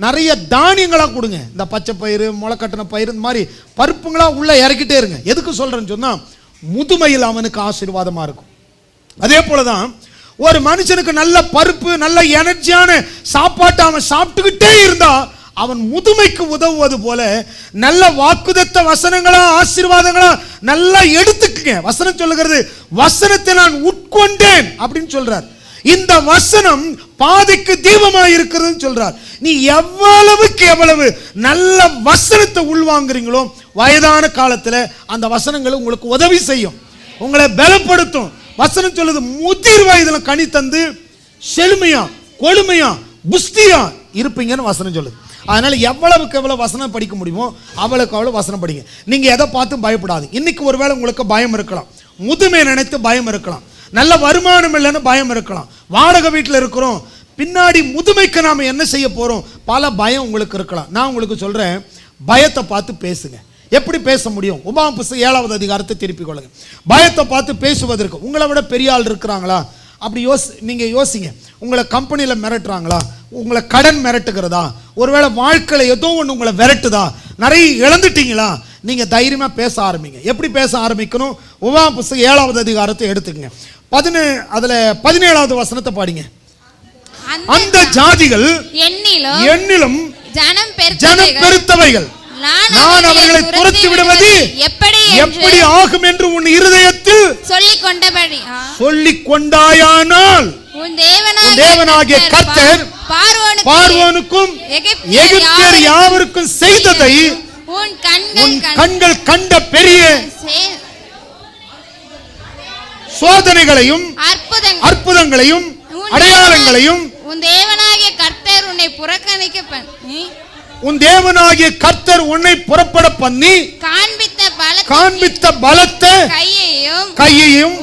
நிறைய தானியங்களாக கொடுங்க. இந்த பச்சை பயிறு, முளைக்கட்டின பயிறு, இந்த மாதிரி பருப்புங்களா உள்ள இறக்கிட்டே இருங்க. எதுக்கு சொல்றேன்னு சொன்னா, முதுமையில் அவனுக்கு ஆசீர்வாதமா இருக்கும். அதே போலதான் ஒரு மனுஷனுக்கு நல்ல பருப்பு, நல்ல எனர்ஜியான சாப்பாட்டை அவன் சாப்பிட்டுக்கிட்டே இருந்தா அவன் முதுமைக்கு உதவுவது போல நல்ல வாக்குதத்த வசனங்களா, ஆசீர்வாதங்களா நல்லா எடுத்துக்குங்க. வசனம் சொல்லுகிறது, வசனத்தை நான் உட்கொண்டேன் அப்படின்னு சொல்றார். இந்த வசனம் பாதைக்கு தீபமாக இருக்கிறதுன்னு சொல்றார். நீ எவ்வளவுக்கு எவ்வளவு நல்ல வசனத்தை உள்வாங்குறீங்களோ வயதான காலத்துல அந்த வசனங்கள் உங்களுக்கு உதவி செய்யும், உங்களை பலப்படுத்தும். வசனம் சொல்லுது, முதிர் வயதுல கனி தந்து செழுமையா, கொழுமையா, புஸ்தியா இருப்பீங்கன்னு வசனம் சொல்லுது. அதனால எவ்வளவுக்கு எவ்வளவு வசனம் படிக்க முடியுமோ அவ்வளவுக்கு அவ்வளவு வசனம் படிங்க. நீங்க எதை பார்த்தும் பயப்படாது. இன்னைக்கு ஒருவேளை உங்களுக்கு பயம் இருக்கலாம், முதுமை நினைத்து பயம் இருக்கலாம், நல்ல வருமானம் இல்லைன்னு பயம் இருக்கலாம், வாடகை வீட்டில் இருக்கிறோம், பின்னாடி முதுமைக்கு நாம என்ன செய்ய போறோம், பல பயம் உங்களுக்கு இருக்கலாம். நான் உங்களுக்கு சொல்றேன், பயத்தை பார்த்து பேசுங்க. எப்படி பேச முடியும்? உபாகமம் புத்தகம் 7வது அதிகாரத்தை திருப்பிக் கொள்ளுங்க. பயத்தை பார்த்து பேசுவதற்கு உங்களை விட பெரிய ஆள் இருக்கிறாங்களா? அப்படி நீங்க யோசிங்க. உங்களை கம்பெனியில் மிரட்டுறாங்களா? உங்களை கடன் மிரட்டுகிறதா? ஒருவேளை வாழ்க்கையில் ஏதோ ஒன்று உங்களை விரட்டுதா? நிறைய இழந்துட்டீங்களா? நீங்க தைரியமா பேச ஆரம்பிங்க. எப்படி பேச ஆரம்பிக்கணும்? உபாகமம் புத்தகம் 7வது அதிகாரத்தை எடுத்துக்கங்க. அதுல 17வது வசனத்தை பாடிங்க. அந்த ஜாதிகள் என்னிலும் ஜனம் பெருத்தவைகள் நான் அவர்களை துரத்தி விடுவது எப்படி ஆகும் என்று உன் இருதயத்தில் சொல்லிக் கொண்டாயானால்
உன்
தேவனாகிய கர்த்தர் பார்வோனுக்கும் எகிப்தியர் யாவருக்கும் செய்ததை உன் கண்கள் கண்ட பெரிய சோதனைகளையும் அற்புதங்களையும் அடையாளங்களையும்
உன் தேவனாகிய கர்த்தர்
உன்னை புறப்பட பண்ணி காண்பித்த பலத்த கையையும்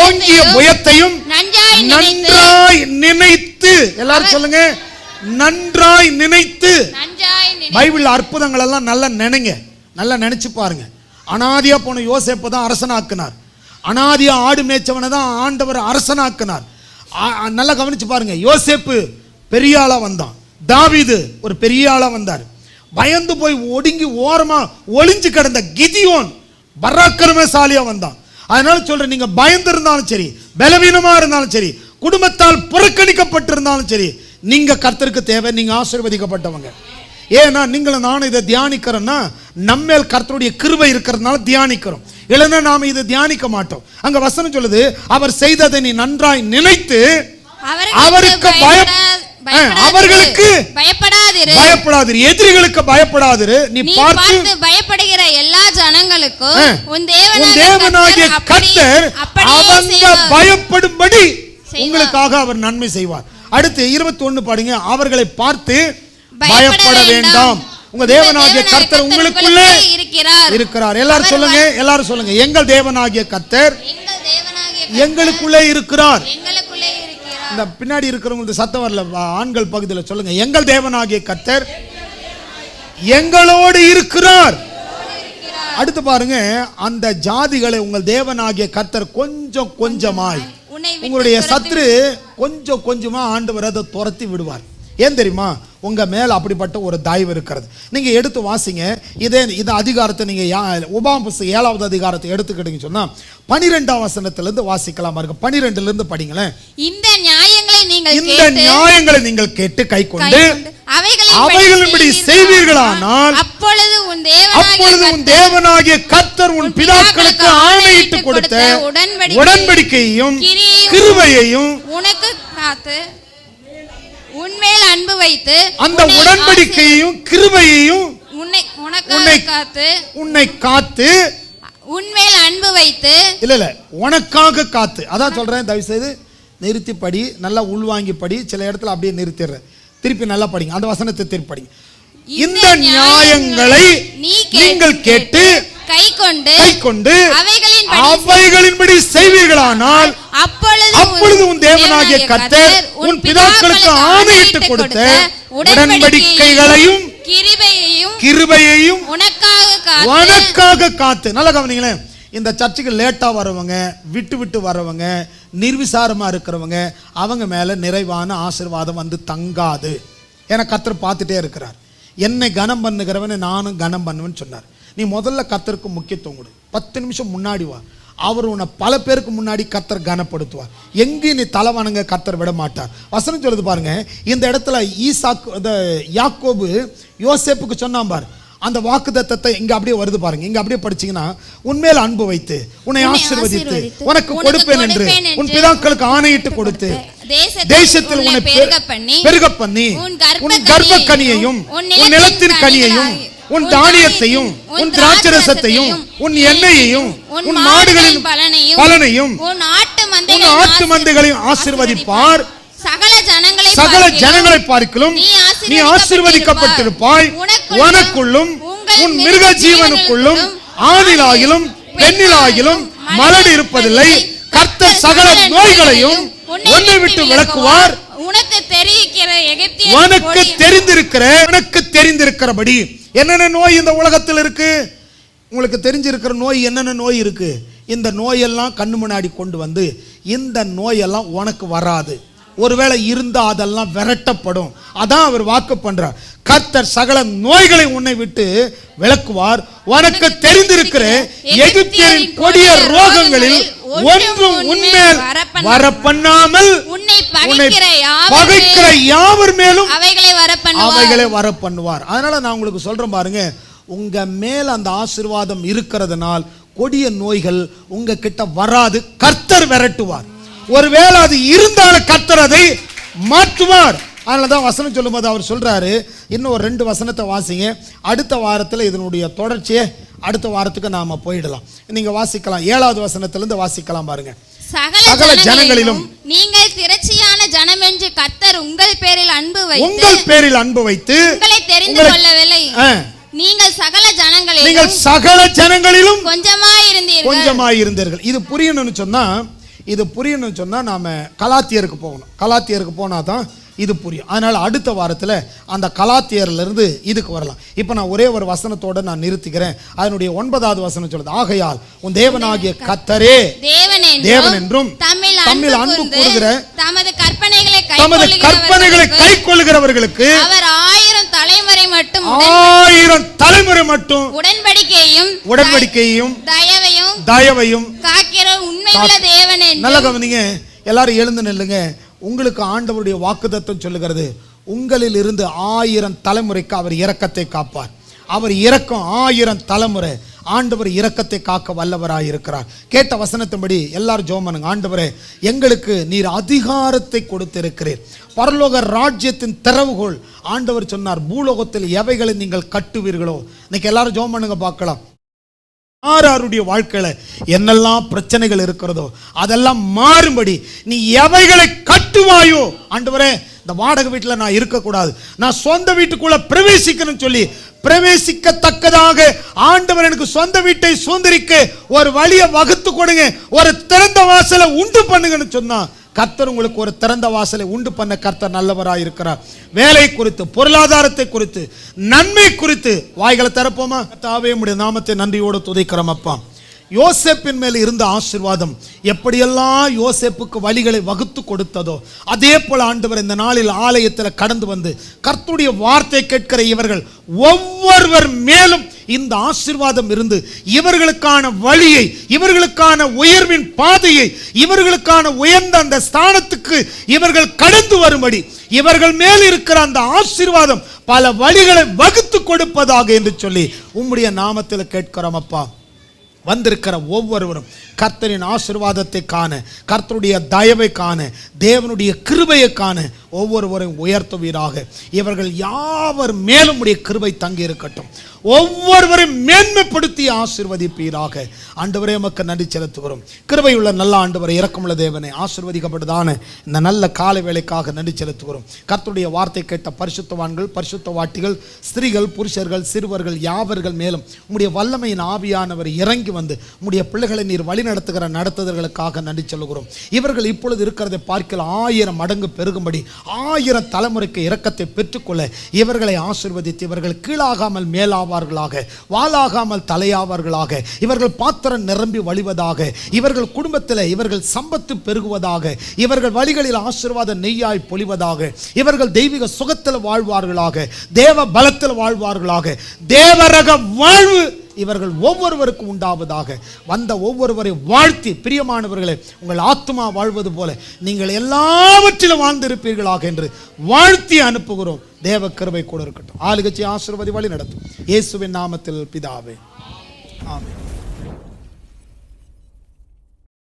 ஓங்கிய புயத்தையும் நன்றாய் நினைத்து, எல்லாரும் சொல்லுங்க, நன்றாய் நினைத்து. பைபிள் அற்புதங்கள் எல்லாம் நல்லா நினைங்க, நல்லா நினைச்சு பாருங்க. அனாதியா போன யோசேப்பு தான் அரசனாக்குனார். அனாதியா ஆடு மேய்ச்சவனை தான் ஆண்டவர் அரசனாக்குனார். நல்லா கவனிச்சு பாருங்க. யோசேப்பு பெரிய ஆளா வந்தான், தாவீது ஒரு பெரிய ஆளா வந்தார். பயந்து போய் ஒடுங்கி ஓரமா ஒளிஞ்சு கிடந்த கிதியோன் பராக்கிரமசாலியா வந்தான். அதனால சொல்றேன், நீங்க பயந்து இருந்தாலும் சரி, பலவீனமா இருந்தாலும் சரி, குடும்பத்தால் புறக்கணிக்கப்பட்டிருந்தாலும் சரி, நீங்க கர்த்தருக்கு தேவை, நீங்க ஆசீர்வதிக்கப்பட்டவங்க. ஏன்னா நீங்களும் நானும் இதை தியானிக்கிறோம்னா நம்மேல் கர்த்தருடைய கிருபை இருக்கிறதுனால தியானிக்கிறோம். இல்லைன்னா நாம இதை தியானிக்க மாட்டோம். அங்க வசனம் சொல்லுது, அவர் செய்ததை நீ நன்றாய் நினைத்து அவருக்கு அவர்களுக்கு பயப்படாதிரு, எதிரிகளுக்கு பயப்படாதிரு. நீ பார்த்து
பயப்படுகிற எல்லா ஜனங்களுக்கும் உன்
தேவனாகிய கர்த்தர் அவங்க பயப்படும்படி உங்களுக்காக அவர் நன்மை செய்வார். அடுத்து 21 பாருங்க. அவர்களை பார்த்து பயப்பட வேண்டாம், உங்க தேவனாகிய கர்த்தர் உங்களுக்குள்ளே இருக்கிறார். எல்லாரும் சொல்லுங்க, எங்கள் தேவனாகிய கர்த்தர் எங்களுக்குள்ளே இருக்கிறார். இந்த பின்னாடி இருக்கிறவங்களுக்கு சத்தம் வரல, ஆண்கள் பகுதியில் சொல்லுங்க, எங்கள் தேவனாகிய கர்த்தர் எங்களோடு இருக்கிறார். அடுத்து பாருங்க, அந்த ஜாதிகளை உங்கள் தேவனாகிய கர்த்தர் கொஞ்சம் கொஞ்சமாய், உங்களுடைய சத்துரு கொஞ்சம் கொஞ்சமா ஆண்டவர் அதை துரத்தி விடுவார். ஏன் தெரியுமா? உங்க மேல அப்படிப்பட்ட ஒரு தயவு இருக்கிறது. நீங்க எடுத்து வாசிங்க. இந்த அதிகாரத்தை நீங்க உபாகமம் புத்தகம் 7வது அதிகாரத்தை எடுத்துக்கிட்டீங்க சொன்னா 12ஆம் வசனத்திலிருந்து வாசிக்கலாம். 12ல இருந்து படிங்களேன்.
இந்த நியாயங்களை
நீங்கள் கேட்டு கைக்கொண்டு அவைகளின்படி செய்வீர்களானால் அப்பொழுது உன் தேவனாகிய கர்த்தர் உன் பிதாக்களுக்கு ஆணையிட்டு கொடுத்த உடன்படிக்கையையும் கிருபையையும்
உனக்கு காத்து உன்மேல் அன்பு வைத்து,
அந்த உடன்படிக்கையையும் கிருபையையும் உன்னை காத்து
உன்மேல் அன்பு வைத்து,
இல்ல உனக்காக காத்து. அதான் சொல்றேன், தயவு செய்து நிறுத்தி படி, நல்லா உள்வாங்கி படி. சில இடத்துல அப்படியே நிறுத்திடுறேன், திருப்பி நல்லா படிங்க. அந்த வசனத்தை திருப்பி படிங்க. இந்த நியாயங்களை நீங்கள் கேட்டு கைக்கொண்டு அவைகளின்படி செய்வீர்களானால் அப்பொழுது உன் தேவனாகிய கர்த்தர் உன் பிதாக்களுக்கு ஆணையிட்டு கொடுத்த உடன்படிக்கைகளையும் கிருபையையும் உனக்காக காத்து. நல்லா கவனிங்களேன். இந்த சர்ச்சுக்கு லேட்டா வரவங்க, விட்டு வரவங்க, நிர்விசாரமா இருக்கிறவங்க, அவங்க மேல நிறைவான ஆசீர்வாதம் வந்து தங்காது. ஏன்னா கர்த்தர் பார்த்துட்டே இருக்கிறார். என்னை கனம் பண்ணுகிறவனை நானும் கனம் பண்ணுவேன்னு சொன்னார். நீ முதல்ல கர்த்தருக்கு முக்கியத்துவம் கொடு. 10 நிமிஷம் முன்னாடி வா, அவர் உன்னை பல பேருக்கு முன்னாடி கர்த்தர் கனப்படுத்துவார். எங்கேயும் நீ தலை வணங்க கர்த்தர் விட மாட்டார். வசனம் சொல்லுது பாருங்க. இந்த இடத்துல யாக்கோபு யோசேப்புக்கு சொன்னான் பார், அந்த வாக்குத்தத்தத்தை இங்க அப்படியே வருது பாருங்க. இங்க அப்படியே படிச்சீங்கன்னா, உன்மேல் அன்பு வைத்து உன்னை ஆசீர்வதித்து உனக்கு கொடுப்பேன் என்று உன் பிதாக்களுக்கு ஆணையிட்டு கொடுத்து தேசத்தில் உன்னை பெருக பண்ணி உன் கர்ப்ப கனியையும் உன் நிலத்தின் கனியையும் உன் தானியத்தையும் உன் திராட்சரசத்தையும் உன் எண்ணெயையும் உன் மாடுகளின் பலனையும் உன் ஆட்டு மந்தைகளையும் ஆசீர்வதிப்பார். சகல ஜனங்களை பார்க்கிலும் நீ ஆசீர்வதிக்கப்பட்டிருப்பாய். உனக்குள்ளும் உன் மிருக ஜீவனுக்குள்ளும் ஆணிலாகிலும் பெண்ணிலாகிலும் மலடு இருப்பதில்லை. கர்த்தர் சகல நோய்களையும் உன்னை விட்டு விலக்குவார். உனக்கு தெரிந்திருக்கிறபடி என்னென்ன நோய் இந்த உலகத்தில் இருக்கு, உங்களுக்கு தெரிஞ்சிருக்கிற நோய் என்னென்ன நோய் இருக்கு, இந்த நோயெல்லாம் கண்ணு முன்னாடி கொண்டு வந்து, இந்த நோயெல்லாம் உனக்கு வராது. ஒருவேளை இருந்தா அதெல்லாம் விரட்டப்படும். அதான் அவர் வாக்கு பண்றார். கர்த்தர் சகல நோய்களை உன்னை விட்டு விலக்குவார். உனக்கு தெரிந்திருக்கிற எகிப்தியரின் கொடிய ரோகங்களில் ஒன்றும் உன்மேல் வர பண்ணாமல் உன்னை பகைக்கிற யாவர் மேலும் அவைகளை வர பண்ணுவார். அதனால நான் உங்களுக்கு சொல்றேன் பாருங்க, உங்க மேல் அந்த ஆசீர்வாதம் இருக்கிறதுனால் கொடிய நோய்கள் உங்க கிட்ட வராது. கர்த்தர் விரட்டுவார். ஒருவேளை அது இருந்தாலும் கர்த்தர் அதை மாற்றுவார். அதனாலதான் வசனம் சொல்லும்போது அவர் சொல்றாரு, இன்னும் ஒரு 2 வசனத்தை வாசிங்க. அடுத்த வாரத்தில் இதனுடைய தொடர்ச்சியை அடுத்த வாரத்துக்கு நாம போயிடலாம். நீங்க வாசிக்கலாம். 7வது வசனத்திலிருந்து வாசிக்கலாம் பாருங்க.
சகல ஜனங்களிலும் நீங்கள் திரட்சியான ஜனம் என்று கர்த்தர் உங்கள் பேரில் அன்பு வைத்து உங்களை தெரிந்து கொள்ளவில்லை. நீங்கள் சகல ஜனங்களிலும் கொஞ்சமாயிருந்தீர்கள். இது புரியணும்னு சொன்னா நாம கலாத்தியருக்கு போகணும். கலாத்தியருக்கு போனாதான் இது புரியும். அதனால அடுத்த வாரத்தில் அந்த கலாத்தியர்ல இருந்து இதுக்கு வரலாம். இப்போ நான் ஒரே ஒரு வசனத்தோட நான் நிறுத்திக்கிறேன். அதனுடைய 9வது வசனம் சொல்லுது, ஆகையால் உன் தேவனாகிய கர்த்தரே தேவன் என்றும் தம்மில் அன்பு கூறுகிற தமது கற்பனைகளை கைக்கொள்ளுகிறவர்களுக்கு அவர் 1000 தலைமுறை மட்டும் உடன்படிக்கையையும் தயவையும் காக்கிற உண்மையுள்ள தேவன். நல்ல கவனிங்க, எல்லாரும் எழுந்து நில்லுங்க. உங்களுக்கு ஆண்டவருடைய வாக்குத்தத்தம் சொல்லுகிறது, உங்களில் இருந்து 1000 தலைமுறைக்கு அவர் இரக்கத்தை காப்பார். அவர் இரக்கம் 1000 தலைமுறை. ஆண்டவர் இரக்கத்தை காக்க வல்லவராயிருக்கிறார். கேட்ட வசனத்தின்படி எல்லாரும் ஜெபம் பண்ணுங்க. ஆண்டவரே, எங்களுக்கு நீர் அதிகாரத்தை கொடுத்திருக்கிறீர். பரலோக ராஜ்யத்தின் திறவுகோல். ஆண்டவர் சொன்னார், பூலோகத்தில் எவைகளை நீங்கள் கட்டுவீர்களோ. இன்னைக்கு எல்லாரும் ஜெபம் பண்ணுங்க பார்க்கலாம். யாருடைய வாழ்க்கையில என்னெல்லாம் பிரச்சனைகள் இருக்கிறதோ அதெல்லாம் மாறும்படி நீ எவைகளை கட்டுவாயோ. ஆண்டவரே, இந்த வாடகை வீட்டில் நான் இருக்கக்கூடாது, நான் சொந்த வீட்டுக்குள்ள பிரவேசிக்கணும்னு சொல்லி பிரவேசிக்கத்தக்கதாக ஆண்டவர் எனக்கு சொந்த வீட்டை சுதந்திரிக்க ஒரு வழியை வகுத்து கொடுங்க, ஒரு திறந்த வாசலை உண்டு பண்ணுங்கன்னு சொன்னா கர்த்தர் உங்களுக்கு ஒரு திறந்த வாசலை உண்டு பண்ண கர்த்தர் நல்லவராக இருக்கிறார். வேலை குறித்து, பொருளாதாரத்தை குறித்து, நன்மை குறித்து வாய்களை திறப்போமா? கர்த்தாவே, உம்முடைய நாமத்தை நன்றியோடு துதிக்கிறோம் அப்பா. யோசேப்பின் மேல் இருந்த ஆசீர்வாதம் எப்படியெல்லாம் யோசேப்புக்கு வழிகளை வகுத்து கொடுத்ததோ அதே போல ஆண்டவர் இந்த நாளில் ஆலயத்தில் கடந்து வந்து கர்த்தருடைய வார்த்தை கேட்கிற இவர்கள் ஒவ்வொருவர் மேலும் இந்த ஆசீர்வாதம் இருந்து இவர்களுக்கான வழியை, இவர்களுக்கான உயர்வின் பாதையை, இவர்களுக்கான உயர்ந்த அந்த ஸ்தானத்துக்கு இவர்கள் கடந்து வரும்படி இவர்கள் மேல் இருக்கிற அந்த ஆசீர்வாதம் பல வழிகளை வகுத்து கொடுப்பதாக என்று சொல்லி உம்முடைய நாமத்தில் கேட்கிறோம் அப்பா. வந்திருக்கிற ஒவ்வொருவரும் கர்த்தரின் ஆசீர்வாதத்தை காண, கர்த்தருடைய தயவை காண, தேவனுடைய கிருபையை காண ஒவ்வொருவரையும் உயர்த்துவீராக. இவர்கள் யாவர் மேலும் உடைய கிருபை தங்கி இருக்கட்டும். ஒவ்வொருவரையும் மேன்மைப்படுத்தி ஆசீர்வதிப்பீராக. ஆண்டவரே, உமக்கு நன்றி செலுத்துகிறோம். கிருபையுள்ள நல்ல ஆண்டவரை, இரக்கமுள்ள தேவனை, ஆசீர்வதிக்கப்பட்டதான இந்த நல்ல காலை வேளைக்காக நன்றி செலுத்துகிறோம். கர்த்தருடைய வார்த்தை கேட்ட பரிசுத்தவான்கள், பரிசுத்தவாட்டிகள், ஸ்திரீகள், புருஷர்கள், சிறுவர்கள் யாவர்கள் மேலும் உம்முடைய வல்லமையின் ஆவியானவர் இறங்கி வந்து உம்முடைய பிள்ளைகளை நீர் வழி நடத்துகிற நடத்துதல்களுக்காக நன்றி சொல்லுகிறோம். இவர்கள் இப்பொழுது இருக்கிறதை பார்க்கல 1000 மடங்கு பெருகும்படி 1000 தலைமுறைக்கு இரக்கத்தை பெற்றுக்கொள்ள இவர்களை ஆசீர்வதித்து இவர்கள் கீழாகாமல் மேலாவார்களாக, வாளாகாமல் தலையாவார்களாக, இவர்கள் பாத்திரம் நிரம்பி வழிவதாக, இவர்கள் குடும்பத்தில் இவர்கள் சம்பத்து பெருகுவதாக, இவர்கள் வழிகளில் ஆசீர்வாத நெய்யாய் பொழிவதாக, இவர்கள் தெய்வீக சுகத்தில் வாழ்வார்களாக, தேவ பலத்தில் வாழ்வார்களாக, தேவரக வாழ்வு இவர்கள் ஒவ்வொருவருக்கும் உண்டாவதாக. வந்த ஒவ்வொருவரை வாழ்த்தி, பிரியமானவர்களை, உங்கள் ஆத்மா வாழ்வது போல நீங்கள் எல்லாவற்றிலும் வாழ்ந்திருப்பீர்களாக என்று வாழ்த்தி அனுப்புகிறோம். தேவ கிருபை கூட இருக்கட்டும். ஆளுகட்சி ஆசீர்வதி வழி நடத்தும். இயேசுவின் நாமத்தில் பிதாவே, ஆமென்.